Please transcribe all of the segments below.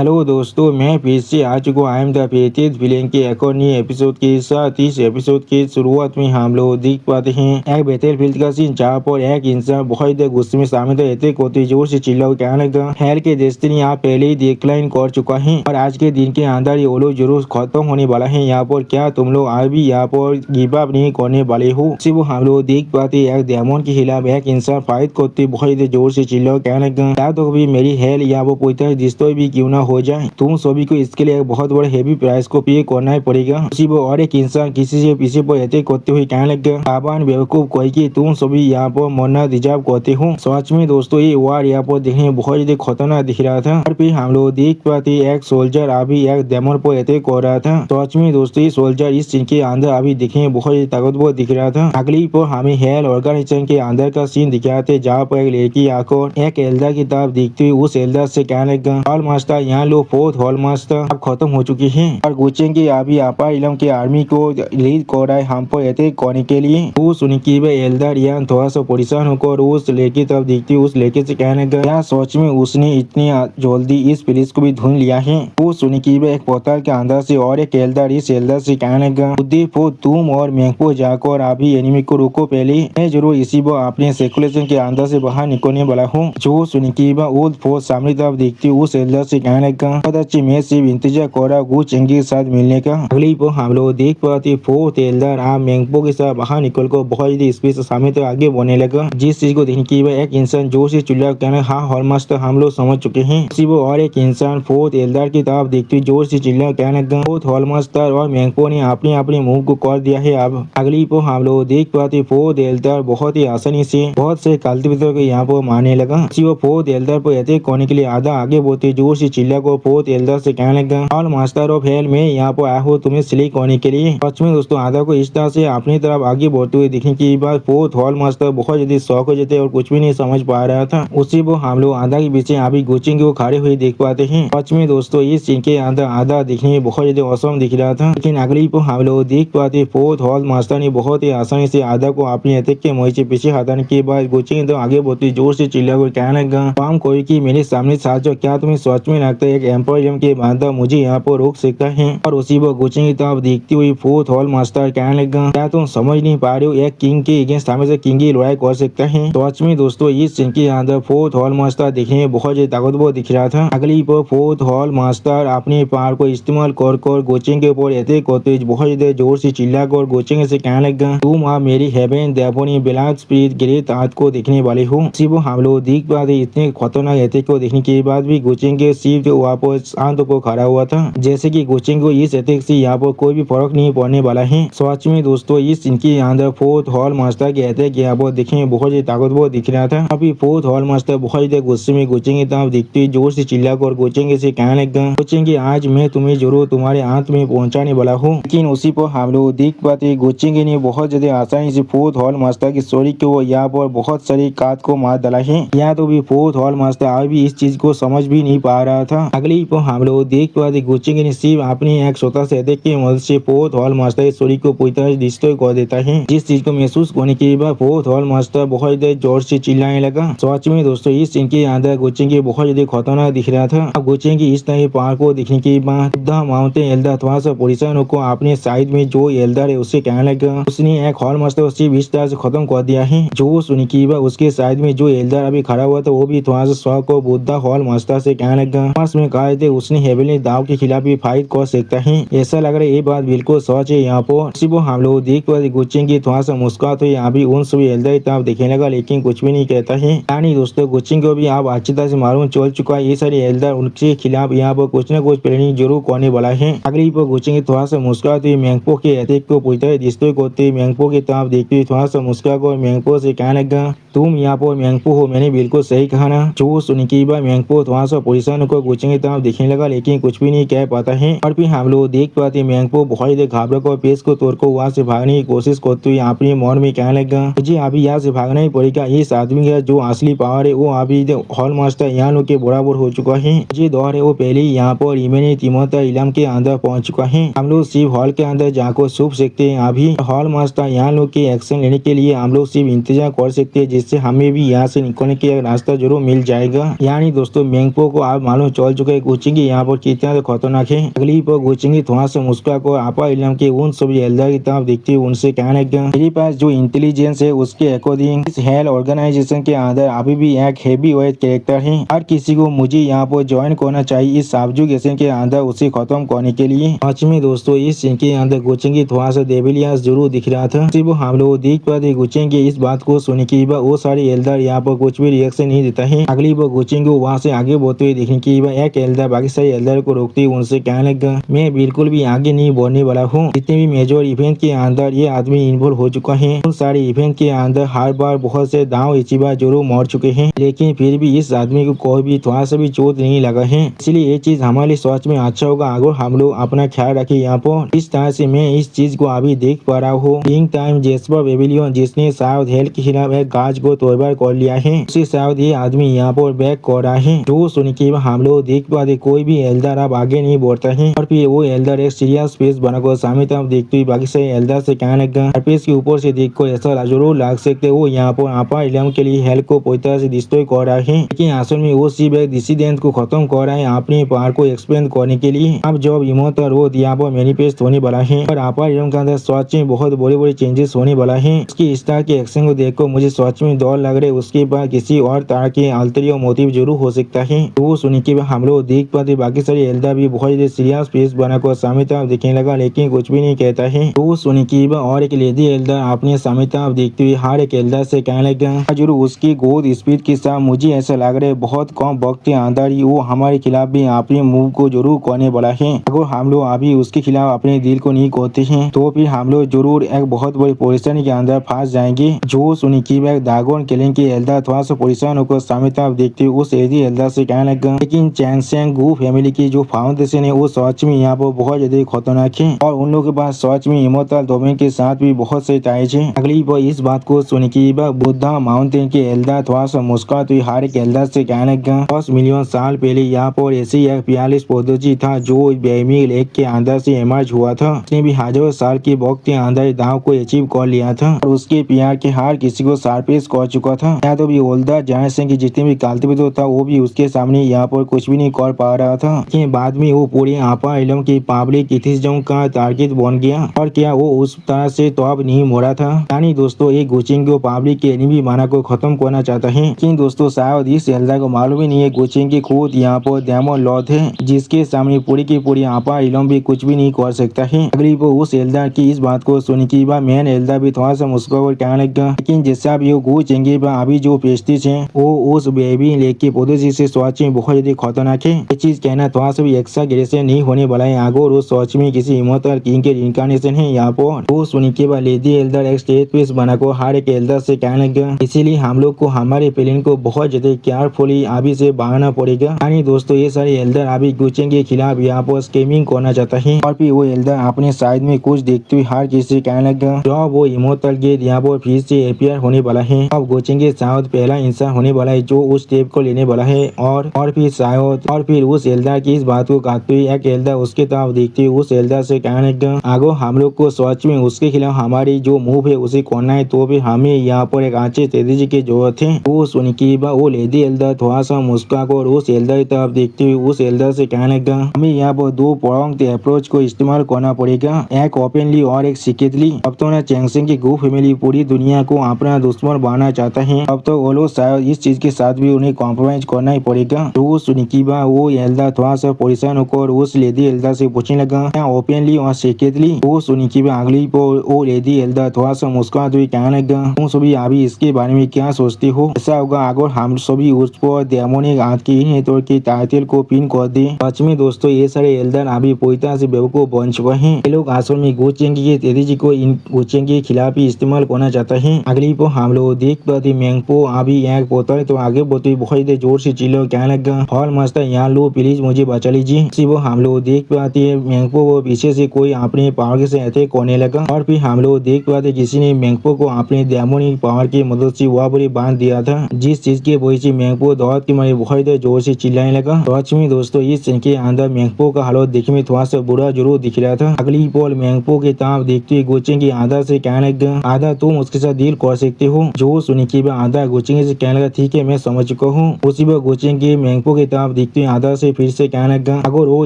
Hello दोस्तों, मैं फिर से आ चुका हूँ। आई एम द फेथियस विलेन के एक और नए एपिसोड के साथ। इस एपिसोड के शुरुआत में हम लोग देख पाते हैं एक बैटलफील्ड का सीन, जहाँ पर एक इंसान बहुत गुस्से में सामने तो रहते होते जोर से चिल्ला कहने लगा, हेल के डेस्टिनी आप पहले ही डिक्लाइन कर चुका है और आज के दिन के अंदर ये ओलो जरूर खत्म होने वाला है। यहाँ पर क्या तुम लोग आज भी यहाँ पर गिव अप नहीं करने वाले हो? सिर्फ हम लोग देख पाते एक डेमन के खिलाफ एक इंसान फाइट करते बहुत जोर से चिल्ला कहने लगा, क्या तो कभी मेरी हेल या वो पूछता जिसतो भी क्यों ना हो जाए, तुम सभी को इसके लिए एक बहुत बड़े हेवी प्राइस को पे करना ही पड़ेगा। उसी वो और एक इंसान किसी से पीछे पर अटैक करते हुए कहने लगा, आबान बेवकूफ कोई की तुम सभी यहाँ पर मरना डिजर्व करते हो। सच में दोस्तों ये वार यहाँ पर देखने में बहुत ज्यादा खतरनाक दिख रहा था। और फिर हम लोग देख पाते एक सोल्जर अभी एक डेमन पर अटैक कर रहा था। सच में दोस्तों ये सोल्जर इस सीन के अंदर अभी दिखने में बहुत ताकतवर दिख रहा था। अगली पर हमें हेल ऑर्गेनाइजेशन के अंदर का सीन दिखाते थे, जहाँ पर एक लड़की आकर एक एल्डर की तरफ देखती हुई उस एल्डर से कहने लगा, हॉल मास्टर यहाँ लो फोर्थ हॉल मास्टर अब खत्म हो चुकी है और गुचेंग की अभी अपार इलम के आर्मी को लीड कर रहा है हम पर अटैक करने के लिए। वो सुनी की एल्डर यहाँ थोड़ा सा परेशान होकर उस लड़की तरफ देखती उस लड़के से कहने लगा, क्या सोच में उसने इतनी जल्दी इस पुलिस को भी ढूंढ लिया है। वो सुनी की एक पोर्टल के अंदर से और एक एल्डर इस एल्डर से कहने लगा, उद्दीपो तुम और मैंगपो जाकर अभी एनिमी को रोको, पहले मैं जरूर इसी वो अपने सर्कुलेशन के अंदर से बाहर निकलने वाला हूँ। जो सुनी की ओल्ड फोर्स सामने तरफ देखती उस एल्डर से कहने लगा, बहुत अच्छी मैं सिर्फ इंतजार कर रहा हूँ चेंगी के साथ मिलने का। अगली पर हम लोग देख पाते फोर्थ एल्डर आप मैंगपो के साथ बाहर निकल कर बहुत ही स्पीड से सामने तक आगे बढ़ने लगा। जिस चीज को देखने की एक इंसान जोर से चिल्ला कहना, हाँ हॉल मास्टर हम लोग समझ चुके हैं। इसी वो और एक इंसान फोर्थ एल्डर की तरफ देखते जोर से चिल्ला कहने लगा, फोर्थ हॉल मास्टर और मैंगपो ने अपने अपने मूव को कर दिया है। अब अगली पर हम लोग देख पाते फोर्थ एल्डर बहुत ही आसानी से बहुत से कल्टिवेटर को यहाँ पर मारने लगा। इसी वो फोर्थ एल्डर पर अटैक करने के लिए आधा आगे बढ़ते जोर से चिल्ला को फोर्थ एल्डर से कहने लगा, ऑल मास्टर ऑफ हेल में यहाँ पर आया हो तुम्हें सिलेक्ट करने के लिए। सच में दोस्तों आधा को इस तरह से अपनी तरफ आगे बढ़ते हुए देखने की बात फोर्थ हॉल मास्टर बहुत जल्दी शौक हो जाते और कुछ भी नहीं समझ पा रहा था। उसी वो हम लोग आधा के पीछे अभी गुचिंग को खड़े हुए देख पाते हैं। सच में दोस्तों इस सीन के अंदर आधा दिखने में बहुत ज्यादा औसम दिख रहा था, लेकिन अगली को हम लोग देख पाते फोर्थ हॉल मास्टर ने बहुत ही आसानी से आधा को अपने अटैक के मोह से पीछे हटाने के बाद गुचिंग तो आगे बढ़ती जोर से चिल्ला कर कहने लगा, काम कोई की मेरे सामने साथ जो, क्या तुम्हें सच में लगता है एक एम्पोरियम के बांधा मुझे यहाँ पर रोक सकता है। और उसी वो गुचिंग की तरफ देखती हुई फोर्थ हॉल मास्टर कहने लगा, क्या तुम समझ नहीं पा रहे हो एक किंग के अगेंस्ट हमें से किंग की लड़ाई कर सकता है। तो सच में दोस्तों इस सीन के अंदर फोर्थ हॉल मास्टर दिखने में बहुत ज्यादा ताकतवर दिख रहा था। अगली पर फोर्थ हॉल मास्टर अपने पावर को इस्तेमाल कर गुचिंग के ऊपर अटैक करते बहुत ज्यादा जोर से चिल्ला कर गुचिंग से कहने लगा, तुम आप मेरी हेवन डेफोनी ब्लैक स्पिरिट ग्रेट आर्ट को देखने वाले हो। सिर्फ हम लोग देख पाते इतने खतरनाक अटैक को देखने के बाद भी गुचिंग के सिर्फ वापस शांत को खड़ा हुआ था, जैसे कि गुचिंग को इस अटैक से यहाँ पर कोई भी फर्क नहीं पड़ने वाला है। सच में दोस्तों इस इनके अंदर फोर्थ हॉल मास्टर के अटैक यहाँ पर दिखने में बहुत ज्यादा ताकतवर दिख रहा था। अभी फोर्थ हॉल मास्टर बहुत ज्यादा गुस्से में गुचिंग की तरफ देखते हुए जोर से चिल्ला कर गुचिंग से कहने लगा, गुचिंग आज मैं तुम्हें जरूर तुम्हारे हाथ में पहुंचाने वाला हूँ। लेकिन उसी पर हम लोग देख पाते गुचिंग ने बहुत ज्यादा आसानी से फोर्थ हॉल मास्टर की स्टोरी को यहाँ पर बहुत सारी काट को मार डाला है। यहाँ तो भी फोर्थ हॉल मास्टर अभी इस चीज को समझ भी नहीं पा रहा था। अगली पर हम लोग देख पाते गुचिंग ने सिर्फ अपनी एक छोटा से अटैक की मदद से फोर्थ हॉल मास्टर की स्टोरी को पूरी तरह डिस्ट्रॉय कर देता है। जिस चीज को महसूस करने के बाद फोर्थ हॉल मास्टर बहुत ज्यादा जोर से चिल्लाने लगा। सच में दोस्तों इस सीन के अंदर गुचिंग बहुत ज्यादा खतरनाक दिख रहा था। अब गुचिंग की इस तरह पावर को दिखने के बाद माउंटेन एल्डर थोड़ा सा पोजिशन को अपने साइड में जो एल्डर है उससे कहने लगा, उसने एक हॉल मास्टर सिर्फ इस तरह से खत्म कर दिया है। जो सुनी की उसके साइड में जो एल्डर अभी खड़ा हुआ था वो भी थोड़ा सा शौक को बुद्धा हॉल मास्टर से कहने लगा, पास में कहा थे उसने हेवनली दाव के खिलाफ भी फाइट कर सकता है। ऐसा लग रहा है ये बात बिल्कुल सच है। यहाँ पर सिर्फ हम लोग देख पाते गुचिंग की थोड़ा सा मुस्कुराहट हुई अभी उन सभी एल्डर की तरफ देखने लगा, लेकिन कुछ भी नहीं कहता है। यानी दोस्तों गुचिंग को भी आप अच्छी तरह से मालूम चल चुका है ये सारे एल्डर उनके खिलाफ यहाँ पर कुछ न कुछ प्लानिंग जरूर करने वाला है। अगली पर गुचिंग थोड़ा सा मुस्कुराहट हुई मैंगपो के अटैक को पूरी तरह डिस्ट्रॉय करते मैंगपो की तरफ देखते हुए थोड़ा सा मुस्कुरा कर मैंगपो से कहने लगा, तुम यहाँ पर मैंगपो हो, मैंने बिल्कुल सही कहा ना। जो सुनी की मैंगपो थोड़ा सा पोजिशन को गुचिंग की तरफ देखने लगा, लेकिन कुछ भी नहीं कह पाता है। और फिर हम लोग देख पाते मैंगपो बहुत घाबरा कर पेश को तोड़ को वहाँ से भागने की कोशिश करते हुए अपने मन में कहने लगा, मुझे अभी यहाँ से भागना ही पड़ेगा। इस आदमी का जो असली पावर है वो अभी हॉल मास्टर यहाँ लोग के बराबर हो चुका है। जो दौर है वो पहले ही यहाँ पर इमेनी तिमोता इलम के अंदर पहुंच चुका है। हम लोग सिर्फ हॉल के अंदर जाकर छुप सकते हैं। अभी हॉल मास्टर यहाँ लोग के एक्शन लेने के लिए हम लोग सिर्फ इंतजार कर सकते हैं। जिससे हमें भी यहाँ से निकलने का रास्ता जरूर मिल जाएगा। यानी दोस्तों मेंगपो को आप मालूम चल चुका है गुचिंगी यहाँ पर कितना खतरनाक है। अगली पर गुचिंगी थोड़ा सा मुस्कुरा कर आपा इलम के उन सभी एल्डर की तरफ देखते हुए उनसे कहने लगा, मेरे पास जो इंटेलिजेंस है उसके अकॉर्डिंग इस हेल्थ ऑर्गेनाइजेशन के अंदर अभी भी एक हेवी वेट कैरेक्टर है। हर किसी को मुझे यहाँ पर ज्वाइन करना चाहिए इस सब्जुगेशन के अंदर उसे खत्म करने के लिए। सच में दोस्तों इस सीन के अंदर गुचिंगी थोड़ा सा डेविलियस जरूर दिख रहा था। सिर्फ हम लोग देख पाते गुचिंगी इस बात को सुनने के बाद वो सारे एल्डर यहाँ पर कुछ भी रिएक्शन नहीं देता है। अगली बार गुचिंगी वहाँ से आगे बढ़ते हुए देखने के बाद एक एल्डर बाकी सारे एल्डर को रोकते हुए उनसे कहने लगा, मैं बिल्कुल भी आगे नहीं बढ़ने वाला हूँ। जितने भी मेजर इवेंट के अंदर ये आदमी इन्वॉल्व हो चुका है उन सारे इवेंट के अंदर हर बार बहुत से दाव इचिबा जरूर मर चुके हैं, लेकिन फिर भी इस आदमी को कोई भी थोड़ा सा भी चोट नहीं लगा है। इसलिए ये चीज हमारे सोच में अच्छा होगा अगर हम लोग अपना ख्याल रखें यहाँ पर। इस तरह से मैं इस चीज को अभी देख पा रहा हूँ। किंग टाइम जेस्पर बेबिलियन जिसने शायद हेल्थ के खिलाफ एक गाज को तोड़बार कर लिया है उसे शायद ये आदमी यहाँ पर बैक कर रहा है। जो सुन के हम लोग देख पाते कोई भी एल्डर अब आगे नहीं बढ़ता है और फिर वो एल्डर एक सीरियस फेस बनाकर सामने तरफ देखते हुए बाकी सारे एल्डर से कहने लगा, फेस के ऊपर से देखकर ऐसा जरूर लग सकते वो यहाँ पर आपा इलम के लिए हेल्थ को पूरी तरह से डिस्ट्रॉय कर रहा है, लेकिन असल में वो सिर्फ एक डिसिडेंट को खत्म कर रहा है अपने पावर को एक्सपेंड करने के लिए। अब जब इमोर्टल रोड यहाँ पर मैनिफेस्ट होने वाला है और आपा इलम के अंदर सच में बहुत बड़े बड़े चेंजेस होने वाला है। उसकी स्टार के एक्शन को देखकर मुझे सच में डर लग रहा है उसके बाद किसी और तरह के अल्टरियर मोटिव जरूर हो सकता है। वो सुनने के बाद हम लोग देख पाते बाकी सारे एल्डर भी बहुत सीरियस फेस बनाकर सामने तरफ देखने लगा, लेकिन कुछ भी नहीं कहता है। वो सुनने के बाद और एक लेडी एल्डर अपने सामने तरफ देखते हुए हर एक एल्डर से कहने लगा, जरूर उसकी गोद स्पीड के साथ मुझे ऐसा लग रहा है बहुत कम वक्त के अंदर ही वो हमारे खिलाफ भी अपने मूव को जरूर करने वाला है। अगर हम लोग अभी उसके खिलाफ अपने दिल को नहीं करते हैं तो फिर हम लोग जरूर एक बहुत बड़ी पोजीशन के अंदर फंस जाएंगे। जो सुनी की दागोन किलिंग के एल्डर थोड़ा सा पोजीशन होकर सामने तरफ देखते हुए उस एडी एल्डर से कहने लगा, लेकिन चैंगसेंग गू फैमिली की जो फाउंडेशन है वो सच में यहाँ पर बहुत ज्यादा खतरनाक है और उन लोगों के पास सच में इमोर्टल डोमेन के साथ भी बहुत से टाइज है। अगली बार इस बात को सुन के बुद्धा माउंटेन के एल्डर थोड़ा सा मुस्कुराते हुए हर एक एल्डर से कहने लगा, 10 मिलियन साल पहले यहाँ पर ऐसी एक 42 पौधोजी था जो बेमी लेक के अंदर से इमर्ज हुआ था। उसने भी हजारों साल के वक्त के अंदर दाव को अचीव कर लिया था और उसके प्यार के हर किसी को सरप्राइज कर चुका था। यहाँ तो भी ओल्डर जनरेशन की जितने भी कल्टिवेटर था वो भी उसके सामने यहाँ पर कुछ भी नहीं कर पा रहा था। लेकिन बाद में वो पूरे आपा इलम की पब्लिक इथिज्म का टारगेट बन गया और क्या वो उस तरह से तो अब नहीं मोड़ा था। यानी दोस्तों एक गुचिंग को पब्लिक के एनिमी माना को खत्म करना चाहता है, लेकिन दोस्तों शायद इस एल्डर को मालूम ही नहीं है गुचिंग की खुद यहाँ पर डेमन लॉर्ड है जिसके सामने पूरी की पूरी आपा इलम भी कुछ भी नहीं कर सकता है। अगली वो उस एल्डर की इस बात को सुन के बाद मैन एल्डर भी थोड़ा सा मुस्कुराकर कहने लगा, लेकिन जैसा भी गुचिंग अभी जो पेस्टिज है वो उस बेबी लेक के पौधे से सोच में बहुत ज्यादा खतरनाक है। ये चीज कहना थोड़ा सा भी एक्सैगरेशन नहीं होने वाला है। अगर वो सोच में किसी इमोर्टल किंग के इनकार्नेशन है यहाँ पर। वो सुन के बाद लेडी एल्डर एक स्टेज पीस बनाकर हर एक एल्डर से कहने लगा, इसीलिए हम लोग को हमारे प्लान को बहुत ज्यादा केयरफुली अभी से बढ़ाना पड़ेगा। यानी दोस्तों ये सारे एल्डर अभी गुचिंग के खिलाफ यहाँ पर स्कैमिंग करना चाहता है और फिर वो एल्डर अपने साइड में कुछ देखते हुए हर किसी से कहने लगा, जो वो इमोर्टल गेट यहाँ पर फिर से अपियर होने वाला है। अब गुचिंग शायद पहला इंसान होने वाला है जो उस स्टेप को लेने वाला है और फिर शायद और फिर उस एल्डर की इस बात को काटते हुए एक एल्डर उसके तरफ देखते हुए उस एल्डर से कहने लगा, अगर हम लोग को सच में उसके खिलाफ हमारी जो मूव है उसे करना है तो फिर हमें यहाँ पर एक अच्छे स्ट्रेटेजी की जरूरत है। वो सुन के बाद वो लेडी एल्डर थोड़ा सा मुस्कुराकर उस एल्डर की तरफ देखते हुए उस एल्डर से कहने लगा, हमें यहाँ पर दो प्रॉन्ग अप्रोच को इस्तेमाल करना पड़ेगा, एक ओपनली और एक सीक्रेटली। अब तो ना चैंगसेंग की गू फैमिली पूरी दुनिया को अपना दुश्मन बनाना चाहता है, अब तो वो लोग शायद इस चीज के साथ भी उन्हें कॉम्प्रोमाइज करना ही पड़ेगा। तो सुन के बाद वो एल्डर थोड़ा सा परेशान होकर उस लेडी एल्डर से पूछने लगा, क्या ओपनली और सीक्रेटली। वो सुन के बाद अगली पर वो लेडी एल्डर थोड़ा सा मुस्कुराते हुए कहने लगा, तुम सभी अभी इसके बारे में क्या सोचते हो। ऐसा होगा अगर हम सभी उस पर डेमोनिक हाथ की नेटवर्क की टाइटल को पिन कर दे। सच में दोस्तों ये सारे एल्डर अभी पूरी तरह से बेवकूफ बन चुके हैं। ये लोग असल में गुचिंग की स्ट्रेटेजी को इन गुचिंग के खिलाफ ही इस्तेमाल करना चाहता है। अगली पर हम लोग देख पाते मेंगपो अभी एक बोतल तो आगे बोलते बहुत जोर से चिल्लो कहने लगा, हॉल मास्टर यहाँ लो प्लीज मुझे बचा लीजिए। इसी वो हम लोग देख पाते हैं मेंगपो वो पीछे से कोई अपने पावर से अटैक करने लगा और फिर हम लोग देख पाते किसी ने मेंगपो को अपने डेमोनिक पावर की मदद से वह पूरी बांध दिया था, जिस चीज की वजह से मेंगपो दौड़ के मारे बहुत जोर से चिल्लाने लगा। सच में दोस्तों इस सीन के अंदर मेंगपो का हालत देखने में थोड़ा सा बुरा जरूर दिख रहा था। अगली पल मेंगपो के तरफ देखते हुए गुचिंग की आधा से कहने लगा, आधा तुम उसके साथ डील कर सकते हो। जो तो सुनी के बाद आधा गोचेंगे से कहने लगा ठीक है मैं समझ चुका हूँ। उसी पर गोचेंगे मैंगपो की तरफ देखते हुए आधा से फिर से कहने लगा अगर वो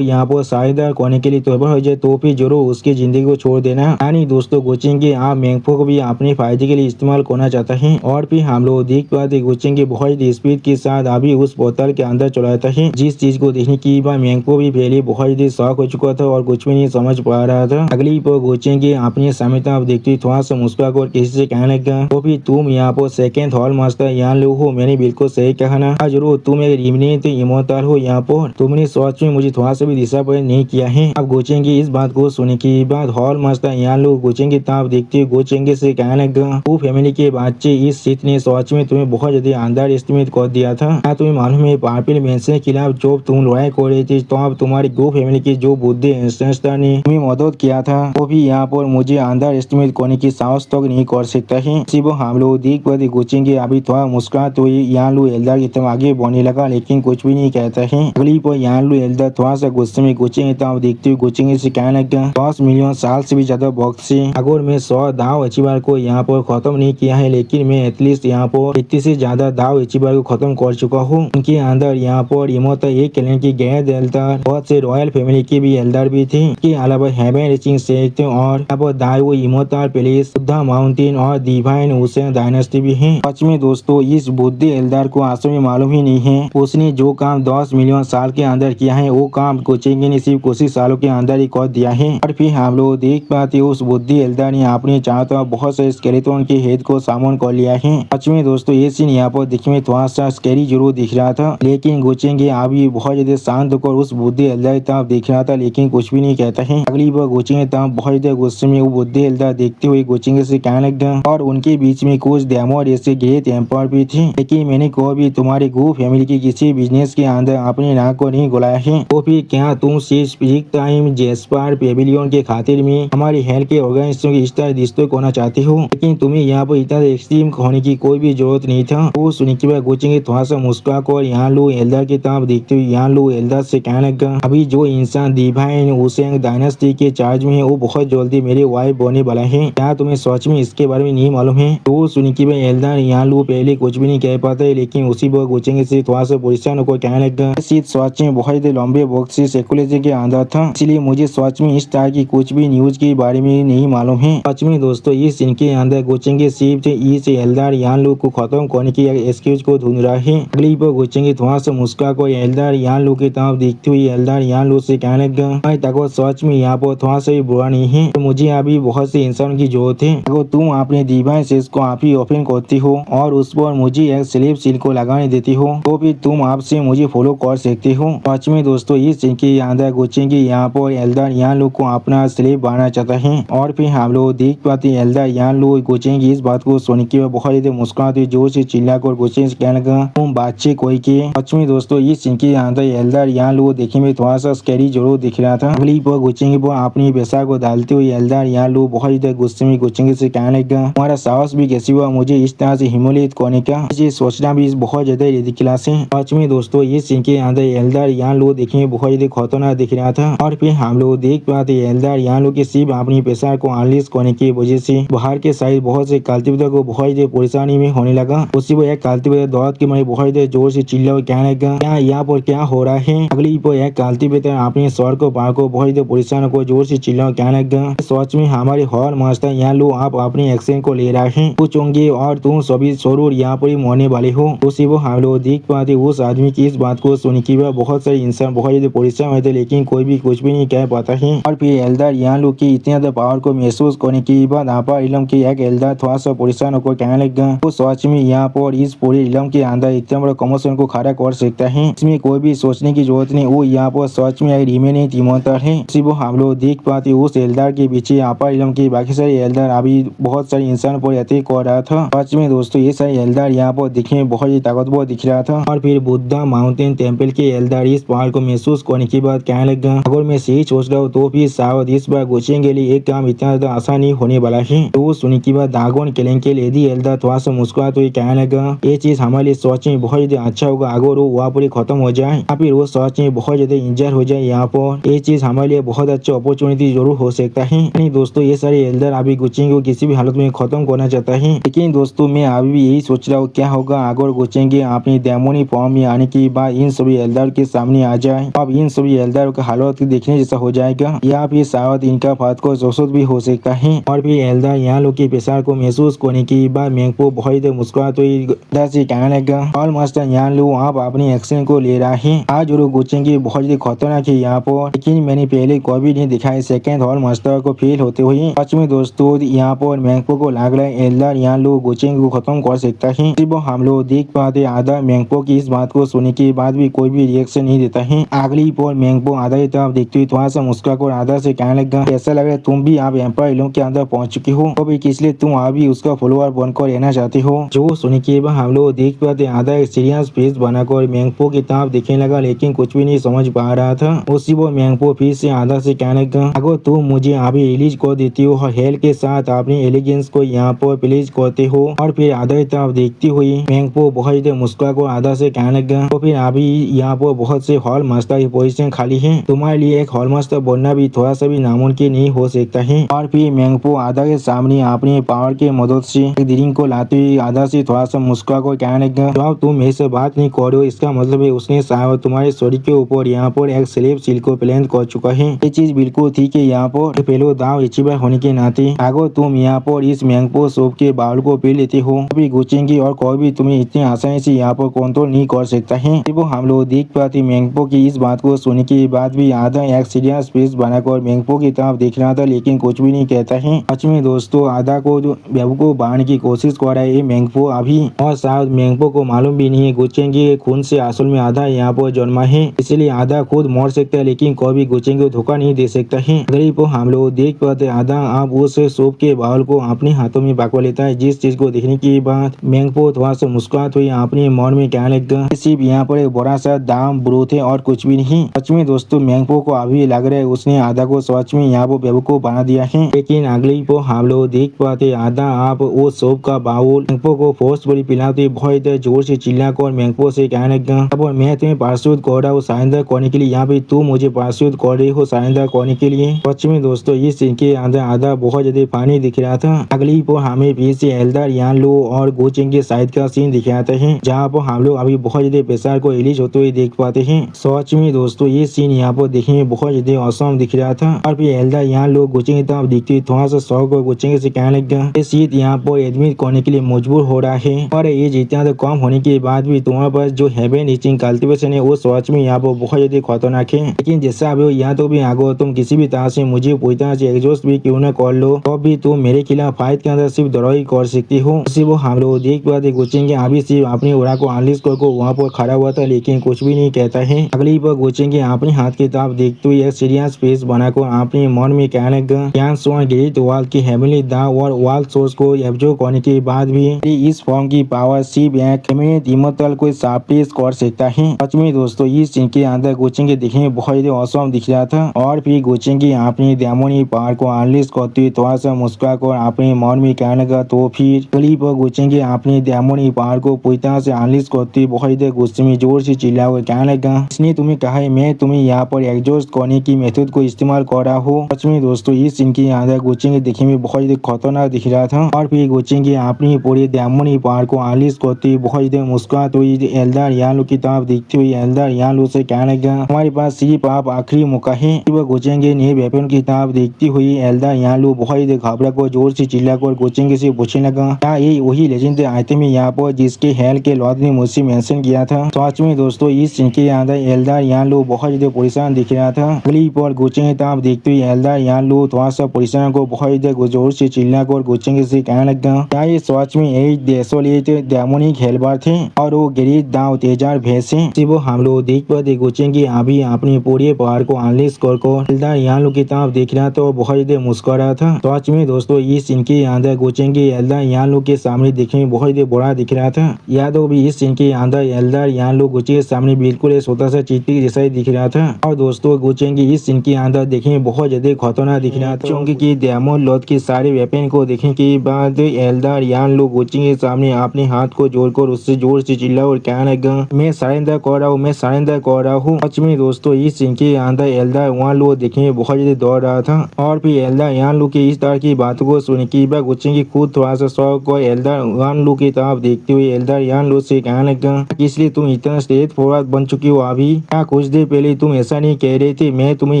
यहाँ पर साझेदार होने के लिए तैयार हो जाए तो फिर जरूर उसकी जिंदगी को छोड़ देना। यानी दोस्तों गोचेंगे आप मैंगपो को भी अपने फायदे के लिए इस्तेमाल करना चाहता है। और फिर हम लोग देख पाते गोचेंगे बहुत स्पीड के साथ अभी उस बोतल के अंदर चलाता है। जिस चीज को देखने की बाद मैंगपो भी पहले बहुत ही शौक हो चुका था और कुछ भी नहीं समझ पा रहा था। अगली पर गोचेंगे अपने सामने तरफ देखते हुए थोड़ा सा मुस्कुरा कर किसी से कहने लगा तो फिर तुम यहाँ पर सेकंड हॉल मास्टर यहाँ लोग हो, मैंने बिल्कुल सही कहा ना। जरूर तुम एक रिमिनेंट इमोर्टल हो यहाँ पर, तुमने सोच में मुझे थोड़ा सा भी डिसअपॉइंट नहीं किया है। अब गोचेंगे इस बात को सुनने के बाद हॉल मास्टर यहाँ लोग गोचेंगे तरफ देखते हुए गोचेंगे से कहने लगा वो फैमिली के बच्चे इस सीट ने सोच में तुम्हें बहुत ज्यादा अंदर एस्टिमेट कर दिया था। क्या तुम्हें मालूम है पार्पिल मेंशन के खिलाफ जो तुम लड़ाई कर रहे थे तो अब तुम्हारी गो फैमिली की जो बुद्धि इंस्टेंसर ने तुम्हें मदद किया था वो भी यहाँ पर मुझे अंदर एस्टिमेट करने की साहस तक नहीं कर सकता है। सिर्फ हम लोग देख पाते गोचेंगे अभी थोड़ा मुस्कुरा तो यहाँ लोग एल्डर की तरफ आगे बढ़ने लगा लेकिन कुछ भी नहीं कहता है। अगली पर यहाँ लोग एल्डर थोड़ा सा गुस्से में गोचेंगे तब देखते हुए गोचेंगे से कहने लगा 10 मिलियन साल से भी ज्यादा वक्त से अगर मैं 100 दाव अचीवर को यहाँ पर खत्म नहीं किया है लेकिन मैं एटलीस्ट यहाँ पर 80 से ज्यादा दाव अचीवर को खत्म कर चुका हूँ। उनके अंदर यहाँ पर इमोर्टल एक क्लैन की गैर एल्डर बहुत से रॉयल फैमिली के भी एल्डर भी थे। इसके अलावा हेवन रीचिंग सेक्ट और यहाँ पर दाइवो इमोर्टल प्लेस बुद्धा माउंटेन और डिवाइन हुसैन डायनेस्टी भी है। सच में दोस्तों इस बुद्धि एल्डर को आसमान में मालूम ही नहीं है उसने जो काम 10 मिलियन साल के अंदर किया है वो काम गोचेंगे ने सिर्फ कुछ ही सालों के अंदर ही कर दिया है। और फिर हम लोग देख पाते उस बुद्धि एल्डर ने अपने चारों तरफ बहुत से स्केलेटन के हेड को सामन कर लिया है। सच में दोस्तों ये सीन यहाँ पर दिखने में थोड़ा सा स्कैरी जरूर दिख रहा था लेकिन गोचेंगे अभी बहुत ज्यादा शांत होकर उस बुद्धि एल्डर की तरफ देख रहा था लेकिन कुछ भी नहीं कहता है। अगली बार गोचेंगे तरफ बहुत ज्यादा गुस्से में वो बुद्धि एल्डर देखते हुए गोचेंगे से कहने लगा और उनके बीच में कुछ डेमोर ऐसे ग्रेट एम्पायर भी थी लेकिन मैंने कभी तुम्हारी गो फैमिली की किसी बिजनेस के अंदर अपने नाक को नहीं गुलाया है। तो फिर क्या तुम सिर्फ टाइम जेस्पर पेविलियन के खातिर में हमारी हेल्थ के ऑर्गेनाइजेशन की इस तरह डिस्ट्रॉय करना चाहते हो लेकिन तुम्हें यहाँ पर इतना एक्सट्रीम होने की कोई भी जरूरत नहीं था। वो सुनने के बाद गोचेंगे थोड़ा सा मुस्कुरा कर यहाँ लोग एल्डर की तरफ देखते हुए यहाँ लोग एल्डर से कहने लगा अभी जो इंसान डिवाइन हुसैन डायनेस्टी के चार्ज में है वो बहुत जल्दी मेरे वाइफ बनने वाला है। क्या तुम्हें सच में इसके बारे में नहीं मालूम है। तो सुनने के बाद एल्डर यहाँ लोग पहले कुछ भी नहीं कह पाते लेकिन उसी पर गोचेंगे से थोड़ा सा परेशान होकर कहने लगा सच में बहुत लंबे वक्त से साइकोलॉजी के अंदर था इसलिए मुझे सच में इस तरह की कुछ भी न्यूज के बारे में नहीं मालूम है। सच में दोस्तों इस सीन के अंदर गोचेंगे सिर्फ इस एल्डर यहाँ लोग को खत्म करने की एक्सक्यूज को ढूंढ रहा है। अगली पर गोचेंगे थोड़ा सा मुस्कुरा कर एल्डर यहाँ लोग की तरफ देखते हुए एल्डर यहाँ लोग से कहने लगा मैं तक सच में यहाँ पर थोड़ा सा भी बुरा नहीं है तो मुझे अभी बहुत से इंसान की जरूरत है। अगर तुम अपने डिवाइन सेस को आप ही ओपन करती हो और उस पर मुझे एक स्लीप सील को लगाने देती हो तो फिर तुम आपसे मुझे फॉलो कर सकते हो। सच में दोस्तों इस सीन के अंदर गोचेंगे यहाँ पर एल्डर यहाँ लोग को अपना स्लीप बनाना चाहता है। और फिर हम लोग देख पाते एल्डर यहाँ लोग गोचेंगे इस बात को सुन के बहुत ज्यादा मुस्कुराते जोर से चिल्लाकर गोचेंगे कहने लगा तुम बच्चे कोई के। सच में दोस्तों इस सीन के अंदर एल्डर यहाँ लोग देखने में थोड़ा सा स्कैरी जरूर दिख रहा था। अगली पर गोचेंगे पर अपनी पेशा को डालते हुए एल्डर यहाँ लोग बहुत ज्यादा गुस्से में गोचेंगे से कहने लगा हमारा साहस भी कैसी हुआ मुझे इस तरह से हिमोलित करने का, इसे सोचना भी बहुत ज्यादा रिडिकुलस है। सच में दोस्तों इस सीन के अंदर एल्डर यहाँ लोग देखने में बहुत ज्यादा खतरनाक दिख रहा था। और फिर हम लोग देख पाते एल्डर यहाँ लोग के सिर्फ अपनी पेशा को अनलिस्ट करने की वजह से बाहर के साइड बहुत से कल्टिवेटर को बहुत ज्यादा परेशानी में होने लगा। उसी पर एक कल्टिवेटर दौड़ के मारे बहुत ज्यादा जोर से चिल्ला कहने लगा क्या यहाँ पर क्या हो रहा है। अगली पर एक कल्टिवेटर अपने सर को पार को बहुत ज्यादा परेशान को जोर से चिल्ला कहने लगा सच में हमारे हॉल मास्टर यहाँ लोग आप अपने एक्शन को ले रहे हैं कुछ होंगे और तुम सभी जरूर यहाँ पर ही मरने वाले हो। उसी वो हम लोग देख पाते उस आदमी की इस बात को सुन के बहुत सारे इंसान बहुत ज्यादा परेशान हुए थे लेकिन कोई भी कुछ भी नहीं कह पाता है। और फिर एल्डर यहाँ लोग की इतनी ज्यादा पावर को महसूस करने के बाद आपा इलम की एक एल्डर थोड़ा सा परेशान होकर कहने लगा वो सच में यहाँ पर इस पूरे इलम के अंदर इतना बड़ा कमोशन को खड़ा कर सकता है इसमें कोई भी सोचने की जरूरत नहीं। वो यहाँ पर सच में एक रिमेनिंग इमोर्टल है। इसी वो हम लोग देख पाते उस एल्डर के पीछे आपा इलम के बाकी सारे एल्डर अभी बहुत सारे इंसान पर अटैक कर रहा था। सच में दोस्तों ये सारे एल्डर यहाँ पर दिखने में बहुत ही ताकतवर दिख रहा था। और फिर बुद्धा माउंटेन टेम्पल के एल्डर इस पहाड़ को महसूस करने के बाद कहने लगा अगर मैं सही सोच रहा हूँ तो फिर शायद इस बार गोचेंगे लिए एक काम इतना ज्यादा आसान नहीं होने वाला है। तो सुनने के बाद दागोन क्लैन के लेडी एल्डर थोड़ा सा मुस्कुराते हुए कहने लगा ये चीज हमारे लिए सच में बहुत ज्यादा अच्छा होगा अगर वो वहाँ पर खत्म हो जाए या फिर वो सच में बहुत ज्यादा इंजर हो जाए यहाँ पर ये चीज हमारे लिए बहुत अच्छा अपॉर्चुनिटी जरूर हो सकता है। दोस्तों ये सारे एल्डर अभी गोचेंगे को किसी भी हालत में खत्म करना चाहता है लेकिन दोस्तों मैं अभी भी यही सोच रहा हूँ क्या होगा अगर गोचेंगे अपनी डेमोनी फॉर्म में आने के बाद इन सभी एल्डर के सामने आ जाए। अब इन सभी एल्डर का हालत देखने जैसा हो जाएगा या फिर शायद इनका फात को जोशोत भी हो सकता है। और फिर एल्डर यहाँ लोग के प्रेशर को महसूस करने के बाद मैंगपो बहुत मुस्कुराते हुए से कहने लगा, ऑल मास्टर यहाँ लोग आप अपने एक्शन को ले रहा है। आज जो गोचेंगे बहुत खतरनाक है यहाँ पर, लेकिन मैंने पहले कभी नहीं दिखा है सेकंड हॉल मास्टर को फेल होते हुए। सच में दोस्तों यहाँ पर मैंगपो को लग रहा है एल्डर यहाँ लोग गोचेंगे को खत्म कर सकता है। सिर्फ हम लोग देख पाते आधा मैंगपो की इस बात को सुनने के बाद भी कोई भी रिएक्शन नहीं देता है। अगली पर मैंगपो आधा की तरफ देखते हुए थोड़ा सा मुस्कुरा कर आधा से कहने लगा, ऐसा लग रहा है तुम भी आप एम्पायर लोग के अंदर पहुंच चुके हो, तो भी इसलिए तुम अभी उसका फॉलोअर बनकर रहना चाहते हो। जो सुनने के बाद हम लोग देख पाते आधा एक सीरियस फेस बनाकर मैंगपो की तरफ देखने लगा, लेकिन कुछ भी नहीं समझ पा रहा था। उसी वो मैंगपो फिर से आधा से कहने लगा, अगर तुम मुझे अभी रिलीज कर देती हो और हेल के साथ अपनी एलिगेंस को यहाँ पर प्लीज करते हो। और फिर आधा की तरफ देखती हुई मैंगपो बहुत मुस्कुरा कर आधा से कहने लगा, तो फिर अभी यहाँ पर बहुत से हॉल मास्टर की पोजीशन खाली है, तुम्हारे लिए एक हॉल मास्टर बनना भी थोड़ा सा भी नामुमकिन नहीं हो सकता है। और फिर मैंगपो आधा के सामने अपने पावर के मदद से एक ड्रिंक को लाते हुए आधा से थोड़ा सा मुस्कुरा कर कहने लगा, जब तुम मेरे से बात नहीं कर रहे हो इसका मतलब है उसने शायद तुम्हारे शरीर के ऊपर यहाँ पर एक स्लेब सील को प्लान कर चुका है। ये चीज बिल्कुल ठीक है यहाँ पर पहले दाव अचीवर होने के नाते अगर तुम यहाँ पर इस मैंगपो सोप के बाउल को पी लेते हो अभी गुचेंगे और कोई भी तुम्हें इतनी आसानी से यहाँ पर कंट्रोल नहीं कर सकता है। वो हम लोग देख पाते मैंगपो की इस बात को सुनने के बाद भी आधा एक सीरियस फेस बनाकर मैंगपो की तरफ देख रहा था, लेकिन कुछ भी नहीं कहता है। सच में दोस्तों आधा को जो बेवकूफ बनाने की कोशिश कर रहा है मैंगपो अभी, और शायद मैंगपो को मालूम भी नहीं है गुचेंगे खून से असल में आधा यहाँ पर जन्मा है, इसलिए आधा खुद मर सकता है लेकिन कोई भी गुचेंगे को धोखा नहीं दे सकता है। गरीब हम लोग देख पाते आधा आप उस सोप के बाउल को अपने हाथों में पकड़ लेता है, जिस चीज को देखने के बाद मैंगपो थोड़ा सा मुस्कुराते हुए अपने मन में कहने लगा, सिर्फ यहाँ पर एक बड़ा सा दाम ब्रोथ है और कुछ भी नहीं। सच में दोस्तों मैंगपो को अभी लग रहा है उसने आधा को सच में यहाँ पर बेवकूफ बना दिया है, लेकिन अगली को हम लोग देख पाते आधा आप वो सोप का बाउल मैंगपो को फोर्सफुली पिलाते बहुत जोर से चिल्लाकर मैंगपो से कहने लगा, अब मैं तुम्हें पार्षद कर रहा हूँ सरेंडर करने के लिए, यहाँ पे तू मुझे पार्षद कर रही हो सरेंडर करने के लिए। सच में दोस्तों इस सीन के अंदर आधा बहुत ज्यादा पानी दिख रहा था। अगली पर हमें फिर से एल्डर यान लो और गोचेंग के साइड का सीन दिखाते हैं, जहाँ पर हम लोग अभी बहुत ज्यादा प्रेशर को रिलीज होते हुए देख पाते हैं। सच में दोस्तों ये सीन यहाँ पर देखने में बहुत ज्यादा औसम दिख रहा था। और फिर एल्डर यहाँ लोग गोचेंग की तरफ देखते थोड़ा सा शौक और गोचेंग से कहने लगा, ये सीट यहाँ पर एडमिट करने के लिए मजबूर हो रहा है, और ये जितना तो कम होने के बाद भी तुम्हारे पास जो हेवन रीचिंग कल्टिवेशन है वो सच में यहाँ पर बहुत ज्यादा खतरनाक है। लेकिन जैसा अभी यहाँ तो भी आगो तुम किसी भी तरह से मुझे पूरी तरह से एग्जॉस्ट भी क्यों न कर लो, तो भी तुम मेरे खिलाफ फाइट के अंदर सिर्फ दौड़ाई कर सकती हो। सिर्फ हम लोग देख पाते गोचेंगे अभी सिर्फ अपनी उड़ा को अनलिस्ट करके वहाँ पर खड़ा हुआ था, लेकिन कुछ भी नहीं कहता है। अगली पर गोचेंगे अपने हाथ की तरफ देखते हुए एक सीरियस फेस बनाकर अपने मन में कहने लगा, वाल की हेवनली दाव और वाल सोर्स को एब्जॉर्ब करने के बाद भी इस फॉर्म की पावर सिर्फ एक इमोर्टल को सप्रेस कर सकता है। सच में दोस्तों इस सीन के अंदर गोचेंगे दिखने में बहुत ही औसम दिख रहा था। और फिर गोचेंगे अपनी डेमोनी पावर को अनलिस्ट करते हुए थोड़ा सा मुस्कुरा कर अपने मन में कहने लगा, तो फिर गली पर गोचेंगे अपनी डेमोनी पावर को पूरी तरह से अनलिस्ट करते हुए बहुत ही गुस्से में जोर से चिल्ला कर कहने लगा, इसने तुम्हें कहा है मैं तुम्हें यहाँ पर एग्जॉस्ट करने की मेथड को इस्तेमाल कर रहा हूँ। सच में दोस्तों इस सीन के अंदर गोचेंगे दिखने में बहुत ही खतरनाक दिख रहा था। और फिर गोचेंगे अपनी पूरी डेमोनी पावर को अनलिस्ट करते हुए बहुत ही मुस्कुराते हुए एल्डर यान की तरफ देखते हुए एल्डर यान से कहने लगा, हमारे पास सिर्फ आप आखिरी मौका है। वह गोचेंगे ने वेपन की तरफ देखती हुई एल्डर यान बहुत ही घबरा कर जोर से चिल्लाकर गोचेंगे से पूछने लगा, क्या ये वही लेजेंडरी आइटम है यहाँ पर जिसके हेल के लॉर्ड ने मुझसे मेंशन किया था। सच में दोस्तों इस सीन के अंदर एल्डर यान बहुत ज्यादा परेशान दिख रहा था। गली पर गोचेंगे तरफ देखते हुए एल्डर यान थोड़ा सा परेशान को बहुत ज्यादा जोर से चिल्लाकर गोचेंगे से कहने लगा, क्या ये सच में एक डेसोलेट डेमोनिक हेल्पर थे और वो गिरीश दाव तेजार भैंसे से वो हम लोग देख पाते गोचेंगे अभी अपनी पूरी पावर को अनलिस्ट कर एल्डर यान की तरफ देख रहा था और बहुत ज्यादा मुस्कुरा था। सच में दोस्तों इस सीन के अंदर गोचेंगे एल्डर यान के सामने देखने में बहुत ज्यादा बड़ा दिख रहा था। याद हो भी इस सीन के अंदर एल्डर यान गोचे के सामने बिल्कुल एक छोटा सा चीटी जैसा ही दिख रहा था। और दोस्तों गोचेंगे इस सीन के अंदर देखने में बहुत ज्यादा खतरनाक दिख रहा था, क्योंकि डेमन लॉर्ड के सारे वेपन को देखने के बाद एल्डर यान गोचेंगे सामने अपने हाथ को जोड़कर उससे जोर से चिल्ला और कहने लगा, मैं सरेंडर कर रहा हूँ, मैं सरेंडर कर रहा हूँ। सच में दोस्तों इस सीन के अंदर एल्डर वहाँ लोग देखने में बहुत ज्यादा दौड़ रहा था। और फिर एल्डर यान के इस तरह की बातों को सुन के बाद गोचेंगे खुद थोड़ा सा शौक और एल्डर यान लू की तरफ देखते हुए एल्डर यान लू से कहने लगा, इसलिए तुम इतना स्ट्रेट फॉरवर्ड बन चुकी हो अभी? क्या कुछ देर पहले तुम ऐसा नहीं कह रहे थे? मैं तुम्हें